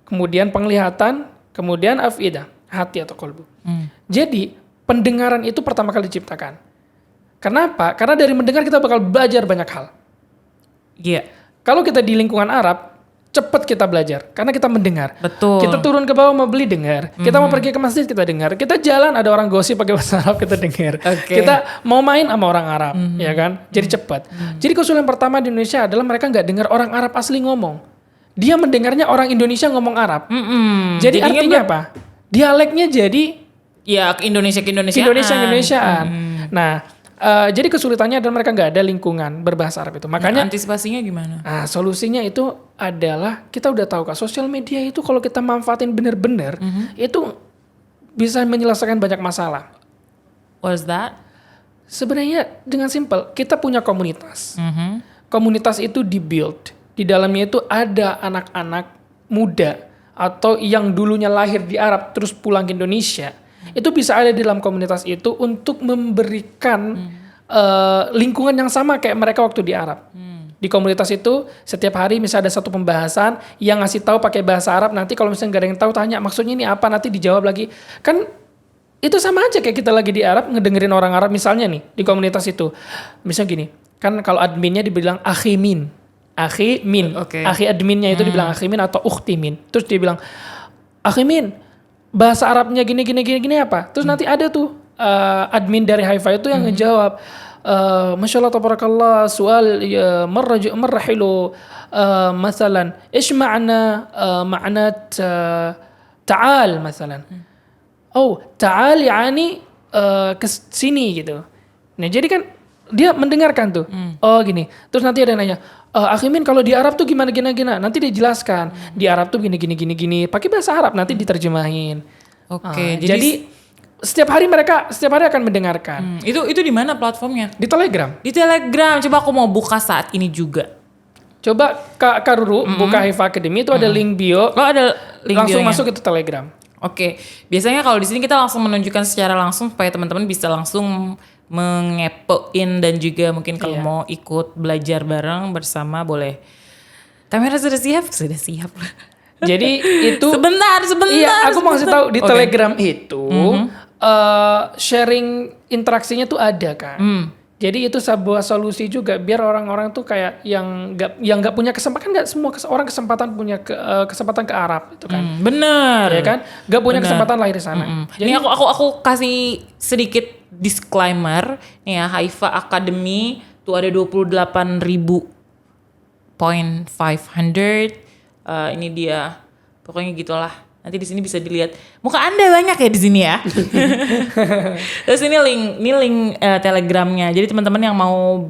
[SPEAKER 1] Kemudian penglihatan, kemudian af'idah, hati atau kolbu. Jadi, pendengaran itu pertama kali diciptakan. Kenapa? Karena dari mendengar kita bakal belajar banyak hal.
[SPEAKER 2] Iya.
[SPEAKER 1] Kalau kita di lingkungan Arab, cepat kita belajar karena kita mendengar.
[SPEAKER 2] Betul.
[SPEAKER 1] Kita turun ke bawah mau beli dengar. Kita mau pergi ke masjid kita dengar. Kita jalan ada orang gosip pakai bahasa Arab kita dengar. Kita mau main sama orang Arab, ya kan? Jadi cepat. Jadi kesulitan pertama di Indonesia adalah mereka nggak dengar orang Arab asli ngomong. Dia mendengarnya orang Indonesia ngomong Arab. Jadi artinya apa? Dialeknya jadi
[SPEAKER 2] ya Indonesiaan.
[SPEAKER 1] Nah, jadi kesulitannya adalah mereka nggak ada lingkungan berbahasa Arab itu. Makanya
[SPEAKER 2] antisipasinya gimana?
[SPEAKER 1] Solusinya itu adalah kita udah tahu Kak, sosial media itu kalau kita manfaatin benar-benar itu bisa menyelesaikan banyak masalah.
[SPEAKER 2] What's that?
[SPEAKER 1] Sebenarnya dengan simpel, kita punya komunitas. Komunitas itu di-build. Di dalamnya itu ada anak-anak muda atau yang dulunya lahir di Arab terus pulang ke Indonesia. Itu bisa ada di dalam komunitas itu untuk memberikan lingkungan yang sama kayak mereka waktu di Arab. Di komunitas itu setiap hari misalnya ada satu pembahasan yang ngasih tahu pakai bahasa Arab, nanti kalau misalnya nggak ada yang tahu tanya maksudnya ini apa, nanti dijawab lagi. Kan itu sama aja kayak kita lagi di Arab ngedengerin orang Arab misalnya nih di komunitas itu. Misalnya gini, kan kalau adminnya dibilang akhi min. Akhi adminnya itu dibilang akhi min atau ukhti min. Terus dia bilang akhi min, bahasa Arabnya gini apa? Terus nanti ada tuh admin dari Haifa itu yang ngejawab, Masya Allah tabarakallah, soal marrahilu masalan, ish ma'na ta'al masalan. Oh, ta'al yani ke sini gitu. Nah, jadi kan dia mendengarkan tuh. Oh, gini. Terus nanti ada yang nanya, Akhimin kalau di Arab tuh gimana. Nanti dia jelaskan. Di Arab tuh gini. Pakai bahasa Arab nanti diterjemahin.
[SPEAKER 2] Oke,
[SPEAKER 1] jadi setiap hari akan mendengarkan.
[SPEAKER 2] Itu di mana platformnya?
[SPEAKER 1] Di Telegram.
[SPEAKER 2] Di Telegram. Coba aku mau buka saat ini juga.
[SPEAKER 1] Coba Kak Ruru buka Haifa Academy, itu ada link bio.
[SPEAKER 2] Oh, ada link
[SPEAKER 1] langsung
[SPEAKER 2] bionya.
[SPEAKER 1] Masuk itu Telegram.
[SPEAKER 2] Oke. Biasanya kalau di sini kita langsung menunjukkan secara langsung supaya teman-teman bisa langsung mengepoin dan juga mungkin kalau mau ikut belajar bareng bersama boleh. Kamera sudah siap? Sudah siap.
[SPEAKER 1] Jadi itu
[SPEAKER 2] sebentar.
[SPEAKER 1] Iya, aku mau kasih tahu di Telegram itu sharing interaksinya tuh ada kan. Jadi itu sebuah solusi juga biar orang-orang tuh kayak yang nggak punya kesempatan, kan nggak semua orang kesempatan punya kesempatan ke Arab itu kan.
[SPEAKER 2] Bener.
[SPEAKER 1] Ya kan? Nggak punya kesempatan lahir di sana.
[SPEAKER 2] Jadi ini aku kasih sedikit disclaimer nih ya, Haifa Academy tuh ada 28.500. Ini dia. Pokoknya gitulah. Nanti di sini bisa dilihat. Muka Anda banyak ya di sini ya. Terus ini link Telegramnya. Jadi teman-teman yang mau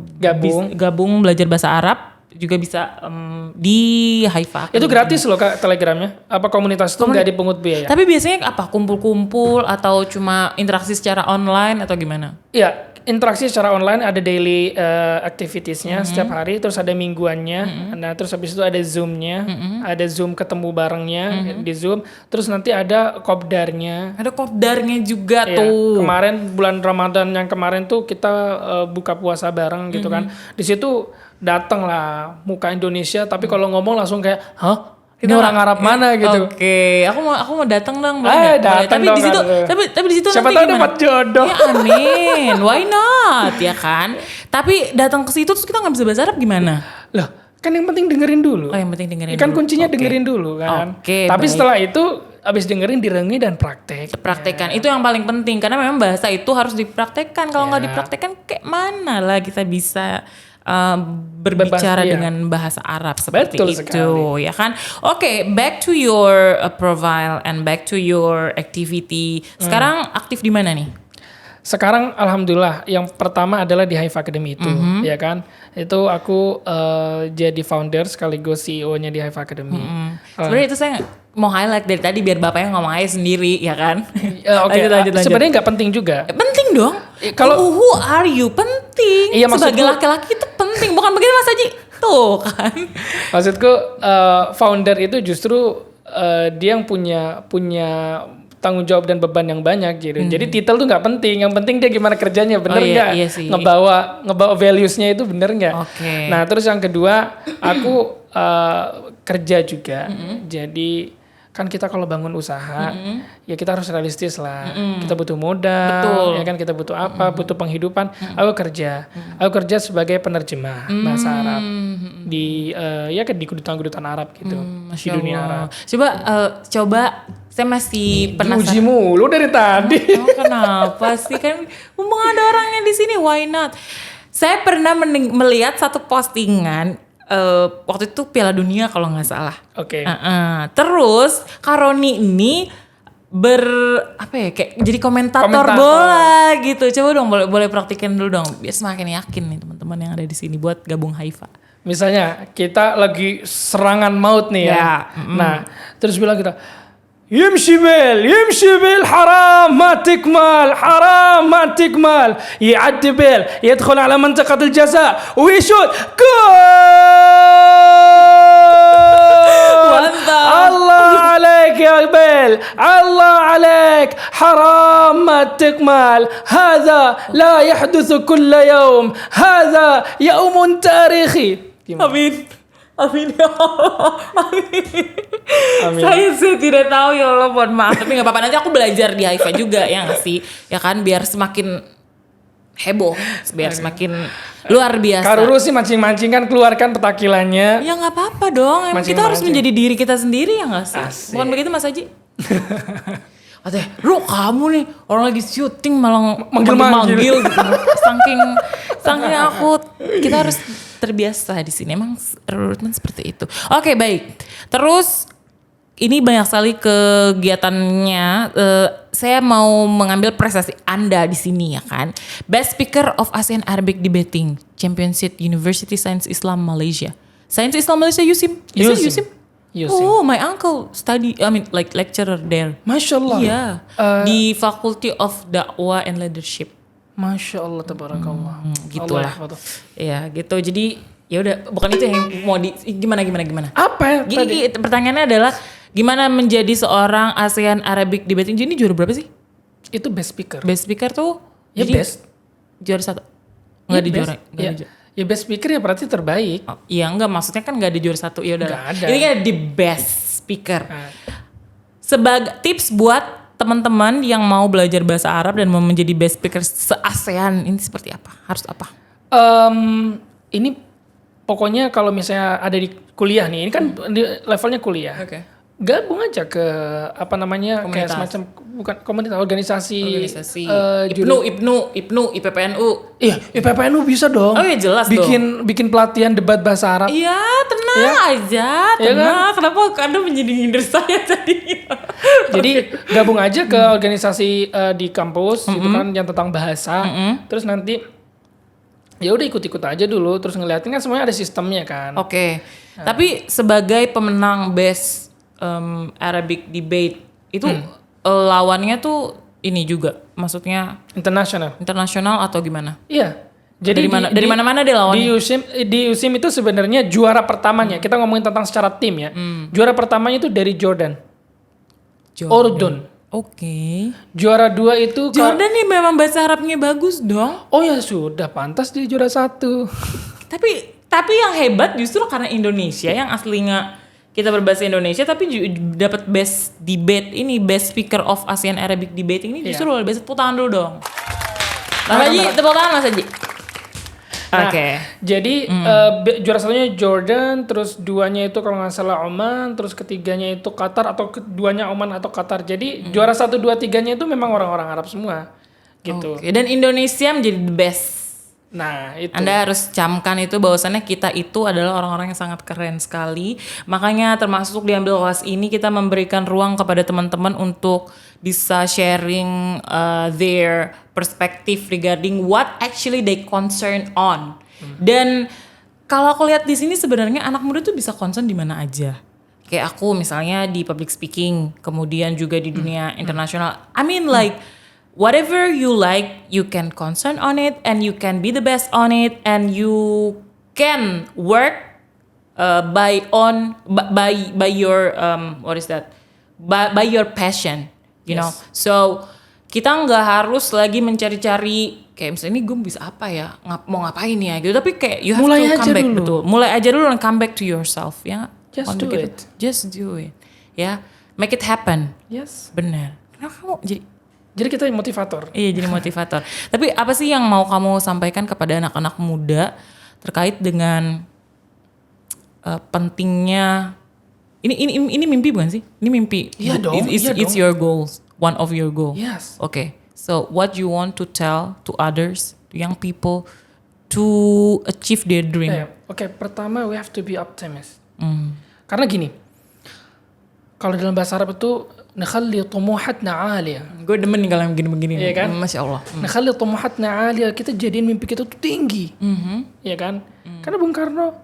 [SPEAKER 2] gabung belajar bahasa Arab juga bisa di Haifa.
[SPEAKER 1] Itu gratis loh Kak Telegramnya. Apa komunitas itu nggak dipungut biaya?
[SPEAKER 2] Tapi biasanya apa? Kumpul-kumpul atau cuma interaksi secara online atau gimana?
[SPEAKER 1] Iya, interaksi secara online, ada daily activitiesnya setiap hari, terus ada mingguannya. Nah, terus habis itu ada Zoom-nya, ada Zoom ketemu barengnya di Zoom. Terus nanti ada kopdarnya.
[SPEAKER 2] Ada kopdarnya juga tuh.
[SPEAKER 1] Kemarin bulan Ramadan yang kemarin tuh kita buka puasa bareng gitu kan. Di situ datang lah muka Indonesia, tapi kalau ngomong langsung kayak, hah? Ini orang Arab mana gitu?
[SPEAKER 2] Oke, aku mau datang dong.
[SPEAKER 1] Datang
[SPEAKER 2] tapi di situ
[SPEAKER 1] siapa tahu dapat jodoh.
[SPEAKER 2] Ya amin, why not ya kan? Tapi datang ke situ terus kita nggak bisa bahasa Arab gimana?
[SPEAKER 1] Loh, kan yang penting dengerin dulu.
[SPEAKER 2] Oh, yang penting dengerin.
[SPEAKER 1] Kan kuncinya dengerin dulu kan.
[SPEAKER 2] Oke,
[SPEAKER 1] tapi
[SPEAKER 2] baik.
[SPEAKER 1] setelah itu abis dengerin direngi dan praktek.
[SPEAKER 2] Praktekkan itu yang paling penting karena memang bahasa itu harus dipraktekkan. Kalau nggak dipraktekkan kayak mana lah kita bisa berbicara dengan bahasa Arab seperti
[SPEAKER 1] Betul
[SPEAKER 2] itu
[SPEAKER 1] sekali.
[SPEAKER 2] ya kan. Oke, back to your profile and back to your activity. Sekarang aktif di mana nih?
[SPEAKER 1] Sekarang alhamdulillah yang pertama adalah di Haifa Academy itu, ya kan. Itu aku jadi founder sekaligus CEO-nya di Haifa Academy.
[SPEAKER 2] Sebenarnya itu saya mau highlight dari tadi biar bapaknya ngomong aja sendiri ya kan.
[SPEAKER 1] Oke. Sebenarnya nggak penting juga.
[SPEAKER 2] Penting dong.
[SPEAKER 1] Kalau
[SPEAKER 2] who are you penting.
[SPEAKER 1] Iya,
[SPEAKER 2] sebagai laki-laki itu penting. Bukan begitu Mas Haji. Tuh kan.
[SPEAKER 1] Maksudku founder itu justru dia yang punya tanggung jawab dan beban yang banyak gitu. Jadi titel tuh nggak penting. Yang penting dia gimana kerjanya, bener nggak?
[SPEAKER 2] Iya sih.
[SPEAKER 1] Ngebawa values-nya itu bener nggak?
[SPEAKER 2] Okay.
[SPEAKER 1] Nah terus yang kedua, aku kerja juga. Jadi kan kita kalau bangun usaha, ya kita harus realistis lah. Kita butuh modal, ya kan kita butuh apa? Butuh penghidupan. Aku kerja sebagai penerjemah bahasa Arab di di kedutaan Arab gitu, di dunia Arab.
[SPEAKER 2] Coba saya masih penasaran.
[SPEAKER 1] Uji mulu dari tadi.
[SPEAKER 2] Kenapa sih kan? Mumpung ada orangnya di sini, why not? Saya pernah melihat satu postingan. Waktu itu Piala Dunia kalau nggak salah.
[SPEAKER 1] Oke.
[SPEAKER 2] Terus Karoni ini kayak jadi komentator bola gitu. Coba dong boleh praktikin dulu dong biar semakin yakin nih teman-teman yang ada di sini buat gabung Haifa.
[SPEAKER 1] Misalnya kita lagi serangan maut nih ya. Nah, terus bilang kita يمشي بيل حرام ما تكمل يعدي بيل يدخل على منطقة الجزاء ويشوت جول الله عليك يا بيل الله عليك حرام ما تكمل هذا لا يحدث كل يوم هذا يوم تاريخي
[SPEAKER 2] Amin ya Allah. Amin. Saya tidak tahu ya Allah, mohon maaf. Tapi gak apa-apa, nanti aku belajar di Haifa juga ya gak sih? Ya kan biar semakin heboh, biar semakin luar biasa.
[SPEAKER 1] Karuru sih mancing-mancing kan keluarkan petakilannya.
[SPEAKER 2] Ya gak apa-apa dong, emang kita harus menjadi diri kita sendiri ya gak sih? Asik. Bukan begitu Mas Haji? Katanya, Ru kamu nih orang lagi syuting malah manggil gitu. Saking aku, kita harus terbiasa di sini. Emang recruitment seperti itu. Oke, baik. Terus ini banyak sekali kegiatannya. Saya mau mengambil prestasi Anda di sini ya kan. Best Speaker of ASEAN Arabic Debating Championship University Science Islam Malaysia. Science Islam Malaysia USIM. Is it USIM? Oh, my uncle lecturer there.
[SPEAKER 1] Masya Allah.
[SPEAKER 2] Iya. Di Faculty of Dakwah and Leadership.
[SPEAKER 1] Masya Allah, tabarakallah.
[SPEAKER 2] Gitulah. Ya, gitu. Jadi ya udah, bukan itu yang mau gimana.
[SPEAKER 1] Apa?
[SPEAKER 2] Gini, pertanyaannya adalah gimana menjadi seorang ASEAN Arabic Debating. Jadi juara berapa sih?
[SPEAKER 1] Itu best speaker.
[SPEAKER 2] Best speaker tuh?
[SPEAKER 1] Ya best.
[SPEAKER 2] Juara 1. Enggak di juara.
[SPEAKER 1] Ya best speaker ya berarti terbaik.
[SPEAKER 2] Iya enggak, maksudnya kan enggak ada juara 1. Ya udah. Ini kan di best speaker. Sebagai tips buat teman-teman yang mau belajar bahasa Arab dan mau menjadi best speaker se-ASEAN ini seperti apa? Harus apa?
[SPEAKER 1] Ini pokoknya kalau misalnya ada di kuliah nih, ini kan di levelnya kuliah.
[SPEAKER 2] Oke.
[SPEAKER 1] Gabung aja ke komunitas. Kayak semacam bukan komunitas, organisasi
[SPEAKER 2] IPNU, IPPNU.
[SPEAKER 1] Iya, IPPNU bisa dong.
[SPEAKER 2] Oh iya jelas
[SPEAKER 1] bikin pelatihan debat bahasa Arab.
[SPEAKER 2] Iya, tenang aja, tenang. Kan? Kenapa Anda menjadi nyindir saya tadi?
[SPEAKER 1] Jadi gabung aja ke organisasi di kampus gitu kan yang tentang bahasa. Terus nanti ya udah ikut-ikut aja dulu, terus ngeliatin kan semuanya ada sistemnya kan.
[SPEAKER 2] Oke. Tapi sebagai pemenang best Arabic debate itu lawannya tuh ini juga, maksudnya internasional atau gimana?
[SPEAKER 1] Iya. Jadi
[SPEAKER 2] dari mana-mana dia lawannya.
[SPEAKER 1] Di USIM itu sebenarnya juara pertamanya, kita ngomongin tentang secara tim ya. Juara pertamanya itu dari Jordan. Urdun.
[SPEAKER 2] Oke.
[SPEAKER 1] Juara 2 itu
[SPEAKER 2] Jordan nih memang bahasa Arabnya bagus dong.
[SPEAKER 1] Oh ya sudah, pantas dia juara 1.
[SPEAKER 2] Tapi yang hebat justru karena Indonesia yang aslinya kita berbahasa Indonesia tapi dapat best debate ini, best speaker of ASEAN Arabic Debating ini justru luar biasa. Tepuk tangan dulu dong. Mas Haji, tepuk tangan Mas Haji. Oke.
[SPEAKER 1] Jadi juara satunya Jordan, terus 2-nya itu kalau nggak salah Oman, terus ketiganya itu Qatar atau keduanya Oman atau Qatar. Jadi juara 1, 2, 3-nya itu memang orang-orang Arab semua. Gitu.
[SPEAKER 2] Oke. Dan Indonesia menjadi the best.
[SPEAKER 1] Nah, itu.
[SPEAKER 2] Anda harus camkan itu bahwasannya kita itu adalah orang-orang yang sangat keren sekali. Makanya termasuk diambil kelas ini kita memberikan ruang kepada teman-teman untuk bisa sharing their perspective regarding what actually they concern on. Dan kalau aku lihat di sini sebenarnya anak muda tuh bisa concern di mana aja. kayak aku misalnya di public speaking, kemudian juga di dunia internasional. I mean like whatever you like, you can concern on it and you can be the best on it and you can work by your what is that? By your passion, you know. So kita nggak harus lagi mencari-cari kayak misalnya ini gue bisa apa ya, mau ngapain ya gitu. Tapi kayak you have
[SPEAKER 1] Mulai
[SPEAKER 2] to come back
[SPEAKER 1] dulu.
[SPEAKER 2] betul. Mulai aja dulu and come back to yourself ya.
[SPEAKER 1] Just do it.
[SPEAKER 2] Just do it. Ya, make it happen.
[SPEAKER 1] Yes.
[SPEAKER 2] Benar. Kenapa kamu
[SPEAKER 1] Jadi kita motivator.
[SPEAKER 2] Iya, jadi motivator. Tapi apa sih yang mau kamu sampaikan kepada anak-anak muda terkait dengan pentingnya ini mimpi bukan sih? Ini mimpi.
[SPEAKER 1] Iya dong.
[SPEAKER 2] It's your goals. One of your goals.
[SPEAKER 1] Yes.
[SPEAKER 2] Okay. So what you want to tell to others, to young people, to achieve their dream?
[SPEAKER 1] Oke, pertama we have to be optimist. Karena gini, kalau dalam bahasa Arab itu nakhalli tumuhatna 'aliyah.
[SPEAKER 2] Gue demen nih kalau yang begini-begini.
[SPEAKER 1] Iya kan?
[SPEAKER 2] Masya Allah.
[SPEAKER 1] Nakhalli tumuhatna 'aliyah, kita jadiin mimpi kita tuh tinggi. Iya kan? Karena Bung Karno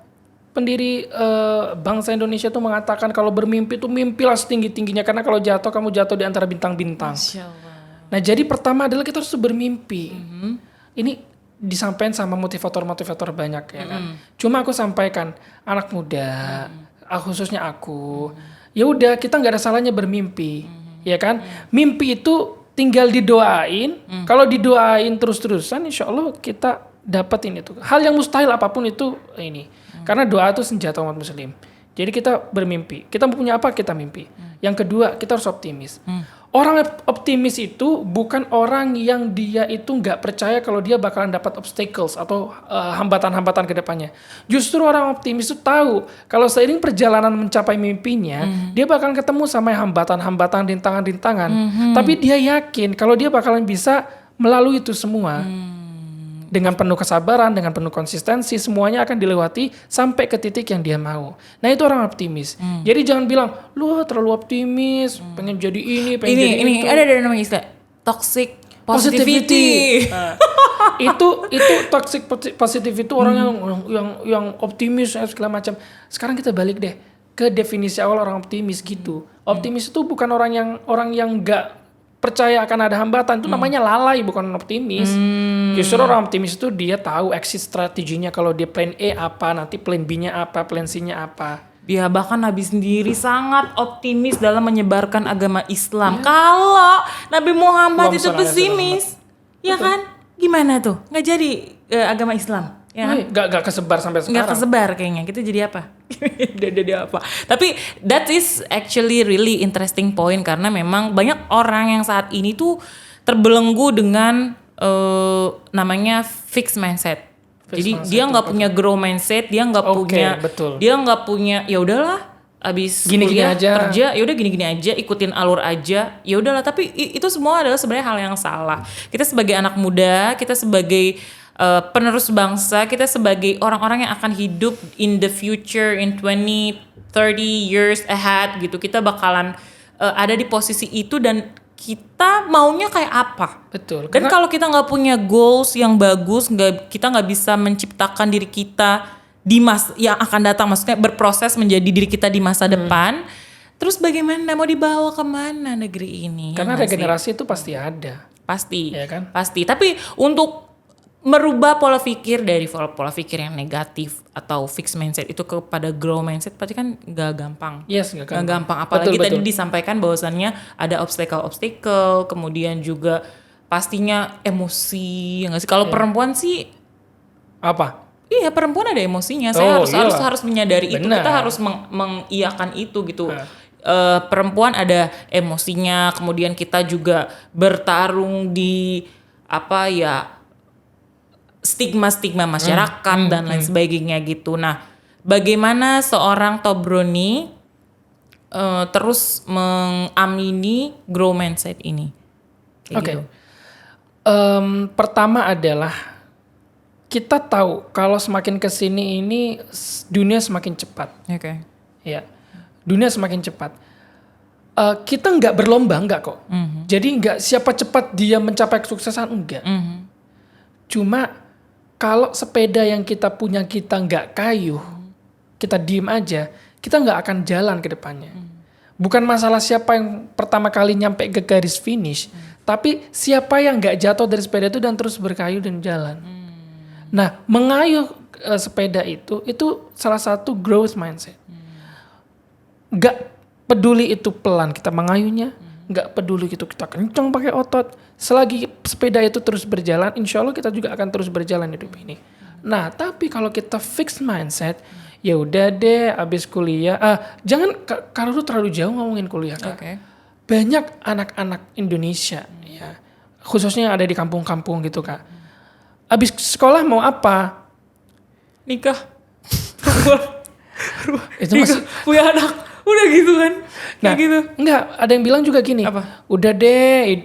[SPEAKER 1] pendiri bangsa Indonesia tuh mengatakan kalau bermimpi tuh mimpilah setinggi-tingginya karena kalau jatuh kamu jatuh di antara bintang-bintang.
[SPEAKER 2] Masya Allah.
[SPEAKER 1] Nah, jadi pertama adalah kita harus bermimpi. Ini disampaikan sama motivator-motivator banyak ya kan. Cuma aku sampaikan anak muda, khususnya aku, ya udah kita nggak ada salahnya bermimpi, ya kan. Mimpi itu tinggal didoain. Kalau didoain terus-terusan, insya Allah kita dapetin itu. Hal yang mustahil apapun itu ini. Karena doa itu senjata umat muslim. Jadi kita bermimpi. Kita mau punya apa? Kita mimpi. Yang kedua, kita harus optimis. Orang optimis itu bukan orang yang dia itu nggak percaya kalau dia bakalan dapat obstacles atau hambatan-hambatan ke depannya. Justru orang optimis itu tahu kalau seiring perjalanan mencapai mimpinya, dia bakalan ketemu sama hambatan-hambatan, rintangan-rintangan. Tapi dia yakin kalau dia bakalan bisa melalui itu semua. Dengan penuh kesabaran, dengan penuh konsistensi, semuanya akan dilewati sampai ke titik yang dia mau. Nah, itu orang optimis. Jadi jangan bilang, lu terlalu optimis, pengen jadi ini, pengen jadi itu.
[SPEAKER 2] Ini ada namanya istilah toxic positivity.
[SPEAKER 1] Nah, itu toxic positivity itu orang yang optimis segala macam. Sekarang kita balik deh ke definisi awal orang optimis gitu. Optimis itu bukan orang yang nggak percaya akan ada hambatan, itu namanya lalai, bukan optimis. Justru orang optimis itu dia tahu exit strateginya, kalau dia plan A apa, nanti plan B-nya apa, plan C-nya apa.
[SPEAKER 2] Dia bahkan Nabi sendiri sangat optimis dalam menyebarkan agama Islam. Kalau Nabi Muhammad itu pesimis, ya kan? Gimana tuh? Nggak jadi agama Islam. Ya kan?
[SPEAKER 1] Gak kesebar sampai sekarang.
[SPEAKER 2] Nggak kesebar kayaknya. Kita jadi apa? Jadi apa? Tapi that is actually really interesting point karena memang banyak orang yang saat ini tuh terbelenggu dengan namanya fixed mindset. Jadi dia nggak punya grow mindset, dia nggak punya, ya udahlah, abis
[SPEAKER 1] gini-gini aja
[SPEAKER 2] kerja, ya udah gini-gini aja, ikutin alur aja, ya udahlah. Tapi itu semua adalah sebenarnya hal yang salah. Kita sebagai anak muda, kita sebagai penerus bangsa, kita sebagai orang-orang yang akan hidup in the future, in 20, 30 years ahead gitu, kita bakalan ada di posisi itu dan kita maunya kayak apa?
[SPEAKER 1] Betul.
[SPEAKER 2] Dan kalau kita nggak punya goals yang bagus, kita nggak bisa menciptakan diri kita di yang akan datang, maksudnya berproses menjadi diri kita di masa depan. Terus bagaimana mau dibawa kemana negeri ini?
[SPEAKER 1] Karena regenerasi itu pasti ada.
[SPEAKER 2] Pasti,
[SPEAKER 1] ya kan?
[SPEAKER 2] Pasti. Tapi untuk merubah pola pikir dari pola pikir yang negatif atau fixed mindset itu kepada grow mindset pasti kan gak gampang.
[SPEAKER 1] Yes, gak
[SPEAKER 2] gampang. Apalagi betul. Tadi disampaikan bahwasannya ada obstacle, kemudian juga pastinya emosi, ya gak sih? Kalau perempuan sih
[SPEAKER 1] apa?
[SPEAKER 2] Iya, perempuan ada emosinya. Saya harus menyadari itu. Kita harus mengiyakan itu gitu. Perempuan ada emosinya, kemudian kita juga bertarung di stigma masyarakat dan lain sebagainya gitu. Nah, bagaimana seorang Tobroni terus mengamini grow mindset ini?
[SPEAKER 1] Oke. Pertama adalah kita tahu kalau semakin kesini ini dunia semakin cepat.
[SPEAKER 2] Oke.
[SPEAKER 1] Ya, dunia semakin cepat. Kita nggak berlomba, nggak kok. Jadi nggak siapa cepat dia mencapai kesuksesan, enggak. Cuma kalau sepeda yang kita punya kita nggak kayuh, kita diem aja, kita nggak akan jalan ke depannya. Bukan masalah siapa yang pertama kali nyampe ke garis finish, tapi siapa yang nggak jatuh dari sepeda itu dan terus berkayu dan jalan. Nah, mengayuh sepeda itu salah satu growth mindset. Nggak peduli itu pelan kita mengayuhnya, nggak peduli itu kita kencang pakai otot. Selagi sepeda itu terus berjalan, insya Allah kita juga akan terus berjalan hidup ini. Nah, tapi kalau kita fix mindset, ya udah deh, abis kuliah. Jangan kalau lu terlalu jauh ngomongin kuliah, Kak. Banyak anak-anak Indonesia, ya, khususnya yang ada di kampung-kampung gitu, Kak. Abis sekolah mau apa?
[SPEAKER 2] Nikah.
[SPEAKER 1] Itu masih
[SPEAKER 2] punya anak. Udah gitu kan.
[SPEAKER 1] Nah,
[SPEAKER 2] gitu.
[SPEAKER 1] Enggak, ada yang bilang juga gini.
[SPEAKER 2] Apa?
[SPEAKER 1] Udah deh,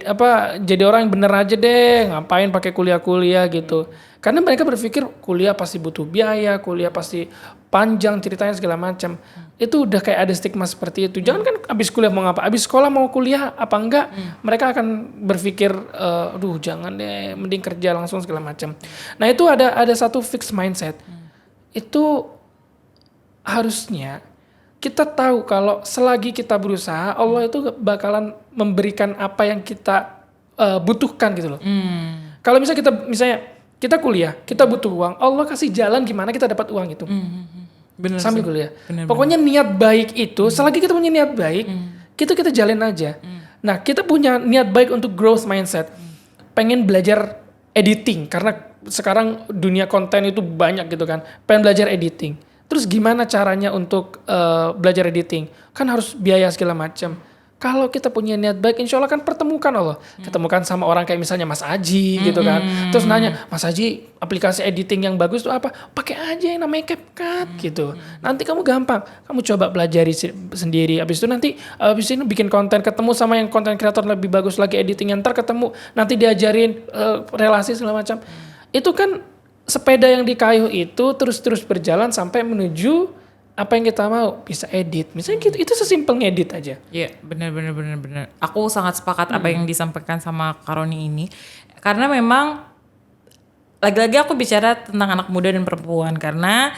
[SPEAKER 1] jadi orang yang bener aja deh, ngapain pakai kuliah-kuliah gitu. Karena mereka berpikir kuliah pasti butuh biaya, kuliah pasti panjang ceritanya segala macam. Itu udah kayak ada stigma seperti itu. Jangan kan abis kuliah mau ngapa? Abis sekolah mau kuliah apa enggak? Mereka akan berpikir, aduh jangan deh, mending kerja langsung segala macam. Nah, itu ada satu fixed mindset. Itu harusnya kita tahu kalau selagi kita berusaha, Allah itu bakalan memberikan apa yang kita butuhkan gitu loh. Kalau misalnya kita kuliah, kita butuh uang, Allah kasih jalan gimana kita dapat uang itu.
[SPEAKER 2] Bener
[SPEAKER 1] sambil
[SPEAKER 2] sih.
[SPEAKER 1] kuliah.
[SPEAKER 2] Bener.
[SPEAKER 1] Pokoknya niat baik itu, selagi kita punya niat baik, kita jalin aja. Nah, kita punya niat baik untuk growth mindset. Pengen belajar editing, karena sekarang dunia konten itu banyak gitu kan. Pengen belajar editing. Terus gimana caranya untuk belajar editing? Kan harus biaya segala macam. Kalau kita punya niat baik, insya Allah kan pertemukan Allah. Ketemukan sama orang kayak misalnya Mas Aji gitu kan. Terus nanya, Mas Aji aplikasi editing yang bagus itu apa? Pakai aja yang namanya CapCut gitu. Nanti kamu gampang. Kamu coba pelajari sendiri. Abis itu bikin konten, ketemu sama yang konten kreator lebih bagus lagi editingnya. Ntar ketemu, nanti diajarin relasi segala macam. Itu kan sepeda yang dikayuh itu terus berjalan sampai menuju apa yang kita mau, bisa edit. Misalnya gitu, itu sesimpel ngedit aja.
[SPEAKER 2] Iya, benar. Aku sangat sepakat apa yang disampaikan sama Karoni ini. Karena memang lagi-lagi aku bicara tentang anak muda dan perempuan, karena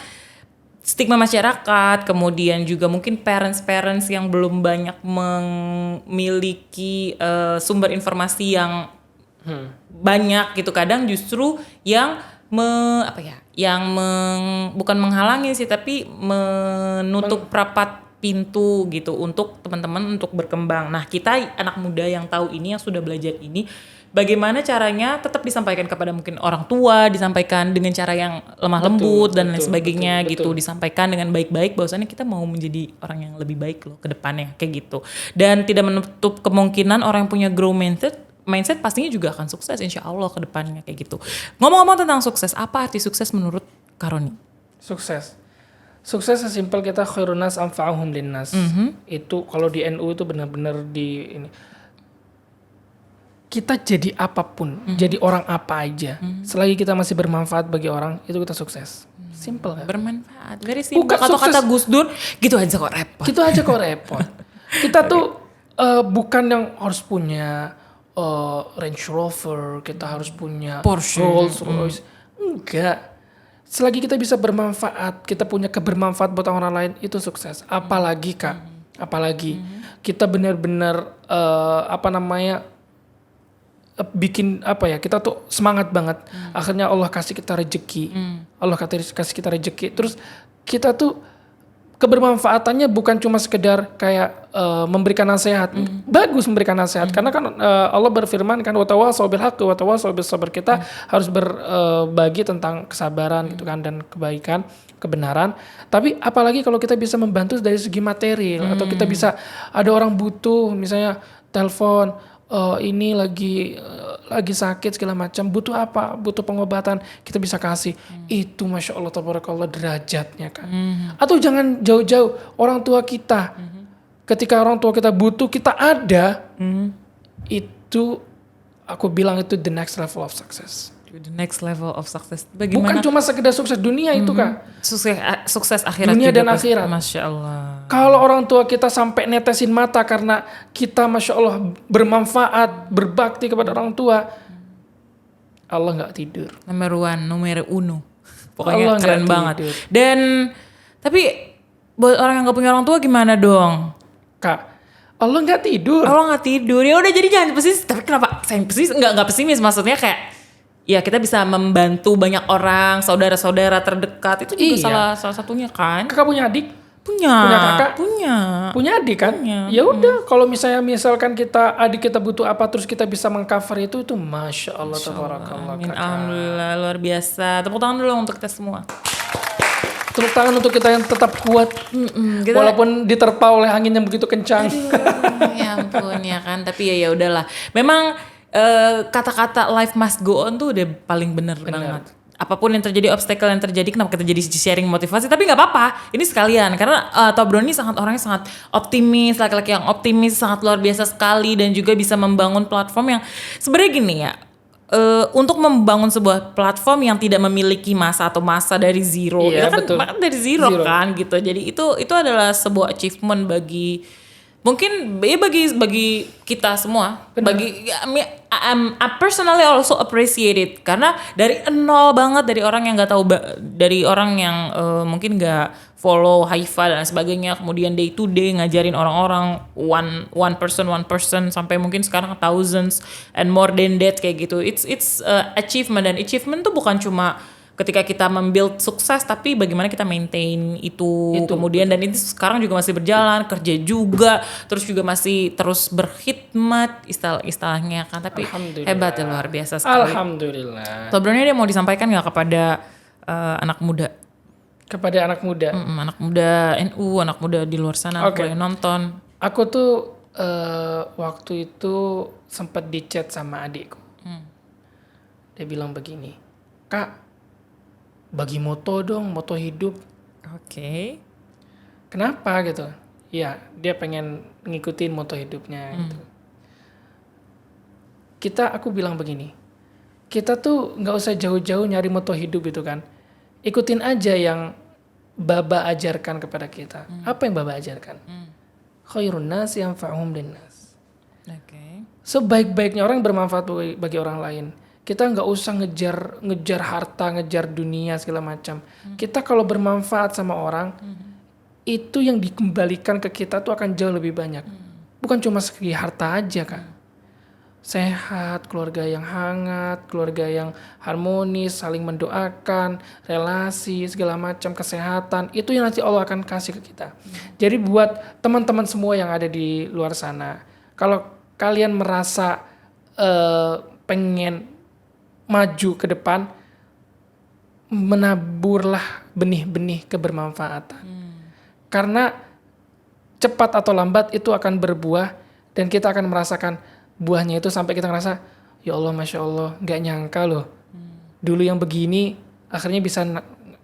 [SPEAKER 2] stigma masyarakat, kemudian juga mungkin parents yang belum banyak memiliki sumber informasi yang banyak gitu. Kadang justru yang bukan menghalangi sih, tapi menutup rapat pintu gitu untuk teman-teman untuk berkembang. Nah, kita anak muda yang tahu ini, yang sudah belajar ini, bagaimana caranya tetap disampaikan kepada mungkin orang tua, disampaikan dengan cara yang lemah lembut dan lain sebagainya gitu, disampaikan dengan baik-baik bahwasannya kita mau menjadi orang yang lebih baik loh ke depannya, kayak gitu. Dan tidak menutup kemungkinan orang yang punya grow mindset pastinya juga akan sukses insya Allah ke depannya, kayak gitu. Ngomong-ngomong tentang sukses, apa arti sukses menurut Karoni?
[SPEAKER 1] Sukses sesimpel kita khairun nas anfa'uhum linnas. Itu kalau di NU itu benar-benar di ini. Kita jadi apapun, jadi orang apa aja. Selagi kita masih bermanfaat bagi orang, itu kita sukses. Simple kan?
[SPEAKER 2] Bermanfaat. Very simple.
[SPEAKER 1] Bukan
[SPEAKER 2] Kata-kata Gus Dur, gitu aja kok repot. Kita tuh bukan yang harus punya Range Rover, kita harus punya Porsche,
[SPEAKER 1] Rolls Royce. Enggak. Selagi kita bisa bermanfaat, kita punya kebermanfaat buat orang lain, itu sukses. Apalagi Kak, kita benar-benar bikin kita tuh semangat banget. Akhirnya Allah kasih kita rezeki. Allah kasih kita rezeki. Terus kita tuh kebermanfaatannya bukan cuma sekedar kayak memberikan nasihat. Bagus memberikan nasihat, karena kan Allah berfirman kan, watawasau bil haqqi watawasau bis sabr. Kita harus berbagi tentang kesabaran gitu kan, dan kebaikan, kebenaran. Tapi apalagi kalau kita bisa membantu dari segi material, atau kita bisa ada orang butuh, misalnya telepon, ini lagi sakit segala macam, butuh apa, butuh pengobatan, kita bisa kasih. Itu Masya Allah tabarakallah derajatnya kan. Atau jangan jauh-jauh, orang tua kita, ketika orang tua kita butuh, kita ada, itu aku bilang itu the next level of success.
[SPEAKER 2] The next level of success. Bagaimana?
[SPEAKER 1] Bukan cuma sekedar sukses dunia itu Kak.
[SPEAKER 2] Sukses akhirat.
[SPEAKER 1] Dunia
[SPEAKER 2] juga
[SPEAKER 1] dan akhirat.
[SPEAKER 2] Masya Allah.
[SPEAKER 1] Kalau orang tua kita sampai netesin mata karena kita Masya Allah bermanfaat, berbakti kepada orang tua, Allah gak tidur.
[SPEAKER 2] Number uno. Pokoknya
[SPEAKER 1] Allah
[SPEAKER 2] keren banget. Dan tapi buat orang yang gak punya orang tua gimana dong?
[SPEAKER 1] Kak, Allah nggak tidur.
[SPEAKER 2] Allah nggak tidur, ya udah jadi jangan pesimis. Tapi kenapa saya pesimis? Nggak pesimis, maksudnya kayak ya kita bisa membantu banyak orang, saudara-saudara terdekat itu juga salah satunya kan.
[SPEAKER 1] Kakak punya adik?
[SPEAKER 2] Punya
[SPEAKER 1] kakak? Punya adik kan? Ya udah, kalau misalkan adik kita butuh apa terus kita bisa mengcover itu masya Allah tabarakallah.
[SPEAKER 2] Alhamdulillah, luar biasa. Tepuk tangan dulu untuk kita semua.
[SPEAKER 1] Tepuk tangan untuk kita yang tetap kuat, walaupun diterpa oleh angin yang begitu kencang.
[SPEAKER 2] Ya ampun ya kan, tapi ya udahlah. Memang kata-kata life must go on tuh udah paling bener banget. Apapun yang terjadi, obstacle yang terjadi, kenapa kita jadi sharing motivasi, tapi nggak apa-apa. Ini sekalian karena Tobro ini orangnya sangat optimis, laki-laki yang optimis, sangat luar biasa sekali dan juga bisa membangun platform yang sebenarnya gini ya. Untuk membangun sebuah platform yang tidak memiliki masa dari zero,
[SPEAKER 1] iya,
[SPEAKER 2] kan dari zero kan gitu. Jadi itu adalah sebuah achievement bagi mungkin ya bagi kita semua. Bener. I personally also appreciate it karena dari nol banget, dari orang yang nggak tahu, dari orang yang mungkin nggak follow Haifa dan sebagainya, kemudian day to day ngajarin orang-orang one person sampai mungkin sekarang thousands and more than that kayak gitu. It's achievement, dan achievement tuh bukan cuma ketika kita membuild sukses, tapi bagaimana kita maintain itu kemudian, dan itu sekarang juga masih berjalan, kerja juga, terus juga masih terus berkhidmat istilahnya kan, tapi hebat ya, luar biasa sekali.
[SPEAKER 1] Alhamdulillah.
[SPEAKER 2] Sebenarnya dia mau disampaikan nggak kepada anak muda?
[SPEAKER 1] Kepada anak muda?
[SPEAKER 2] Anak muda NU, anak muda di luar sana boleh nonton.
[SPEAKER 1] Aku tuh waktu itu sempat di chat sama adikku. Dia bilang begini, Kak, bagi moto dong, moto hidup.
[SPEAKER 2] Oke.
[SPEAKER 1] Kenapa gitu? Ya, dia pengen ngikutin moto hidupnya gitu. Aku bilang begini, kita tuh nggak usah jauh-jauh nyari moto hidup itu kan. Ikutin aja yang Baba ajarkan kepada kita. Apa yang Baba ajarkan? Khairun nas yanfa'uhum linnas.
[SPEAKER 2] Oke.
[SPEAKER 1] Sebaik-baiknya orang bermanfaat bagi orang lain. Kita nggak usah ngejar harta, ngejar dunia segala macam. Kita kalau bermanfaat sama orang, itu yang dikembalikan ke kita tuh akan jauh lebih banyak. Bukan cuma segi harta aja, Kak. Sehat, keluarga yang hangat, keluarga yang harmonis, saling mendoakan, relasi segala macam, kesehatan, itu yang nanti Allah akan kasih ke kita. Jadi buat teman-teman semua yang ada di luar sana, kalau kalian merasa pengen maju ke depan, menaburlah benih-benih kebermanfaatan. Karena cepat atau lambat itu akan berbuah dan kita akan merasakan buahnya itu sampai kita ngerasa, ya Allah, Masya Allah, gak nyangka loh. Dulu yang begini akhirnya bisa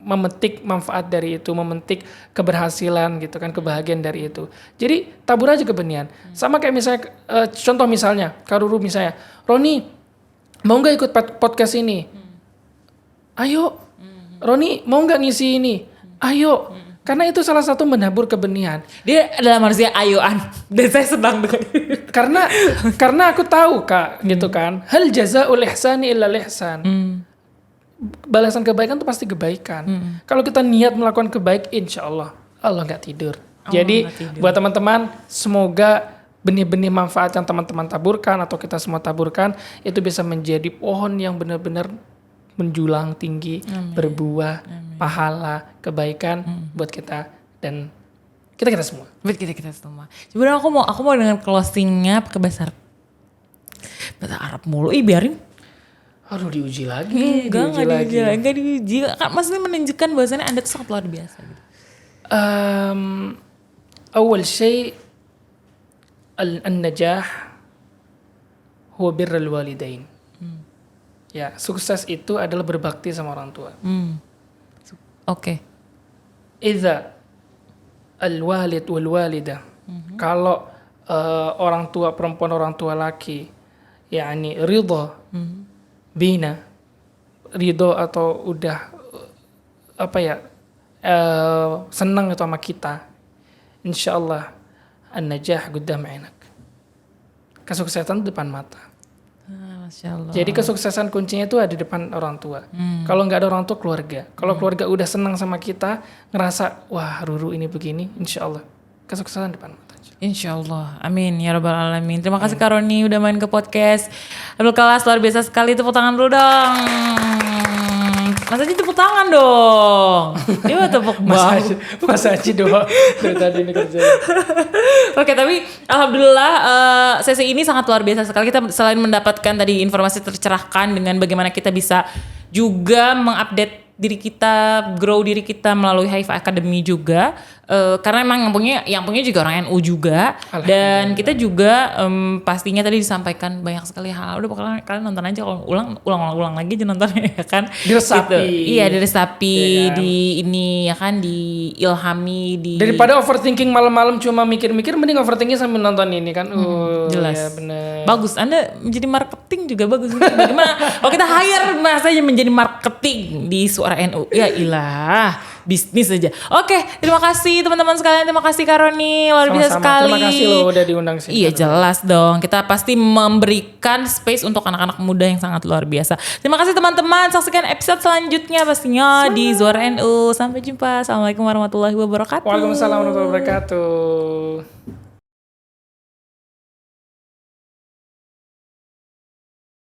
[SPEAKER 1] memetik manfaat dari itu, memetik keberhasilan gitu kan, kebahagiaan dari itu. Jadi tabur aja kebenian. Sama kayak misalnya, contoh misalnya, Kak Ruru misalnya, Roni, mau nggak ikut podcast ini? Ayo. Roni, mau nggak ngisi ini? Ayo. Karena itu salah satu menabur kebenihan.
[SPEAKER 2] Dia adalah manusia ayoan. Dan saya senang dengan
[SPEAKER 1] karena aku tahu, Kak, gitu kan. Hal jazaa'ul ihsani illa ihsan. Balasan kebaikan itu pasti kebaikan. Kalau kita niat melakukan kebaikan, insya Allah nggak tidur. Jadi buat teman-teman, semoga benih-benih manfaat yang teman-teman taburkan atau kita semua taburkan itu bisa menjadi pohon yang benar-benar menjulang tinggi, berbuah, pahala, kebaikan buat kita dan kita semua.
[SPEAKER 2] Buat kita semua. Sebenarnya aku mau dengan closingnya pakai bahasa Arab mulu. Biarin.
[SPEAKER 1] Aduh, diuji lagi.
[SPEAKER 2] Enggak diuji. Maksudnya menunjukkan bahwasannya Anda tuh sangat luar biasa gitu.
[SPEAKER 1] Awal syai an-najah huwa birrul walidain. Ya, sukses itu adalah berbakti sama orang tua.
[SPEAKER 2] Oke.
[SPEAKER 1] Idza al-walid wal walidah. Kalau orang tua perempuan, orang tua laki, yakni ridha bina, ridho atau udah senang itu sama kita, insyaallah an-najah qudam 'ainak. Kesuksesan depan mata.
[SPEAKER 2] Masya Allah.
[SPEAKER 1] Jadi kesuksesan kuncinya itu ada di depan orang tua. Kalau nggak ada orang tua, keluarga. Kalau keluarga udah senang sama kita, ngerasa wah Ruru ini begini, insya Allah kesuksesan depan mata.
[SPEAKER 2] Insya Allah, amin ya rabbal alamin. Terima kasih Kak Roni udah main ke podcast Abdul Kelas, luar biasa sekali. Tepuk tangan dulu dong. Mas Aji tepuk tangan dong. Dia tepuk banget.
[SPEAKER 1] Mas Aji doang dari tadi ini kerja.
[SPEAKER 2] Oke, tapi alhamdulillah sesi ini sangat luar biasa sekali. Kita selain mendapatkan tadi informasi tercerahkan dengan bagaimana kita bisa juga mengupdate diri kita, grow diri kita melalui Haifa Academy juga, karena emang yang punya juga orang NU juga, dan kita juga pastinya tadi disampaikan banyak sekali hal. Udah pokoknya kalian nonton aja, kalau ulang lagi aja nontonnya ya kan.
[SPEAKER 1] Diresapi.
[SPEAKER 2] Gitu. Iya diresapi,
[SPEAKER 1] ya kan?
[SPEAKER 2] di ini ya kan, diilhami,
[SPEAKER 1] daripada overthinking malam-malam cuma mikir-mikir, mending overthinking sambil nonton ini kan.
[SPEAKER 2] Jelas.
[SPEAKER 1] Ya bener.
[SPEAKER 2] Bagus, Anda menjadi marketing juga bagus. Bagaimana kalau kita hire Mas aja menjadi marketing di Suara NU? Ya ilah, bisnis aja. Oke, terima kasih teman-teman sekalian. Terima kasih Kak Roni, luar biasa sekali.
[SPEAKER 1] Terima kasih lo udah diundang sini.
[SPEAKER 2] Iya jelas dong, kita pasti memberikan space untuk anak-anak muda yang sangat luar biasa. Terima kasih teman-teman, saksikan episode selanjutnya pastinya di Suara NU. Sampai jumpa. Assalamualaikum warahmatullahi wabarakatuh.
[SPEAKER 1] Waalaikumsalam warahmatullahi wabarakatuh.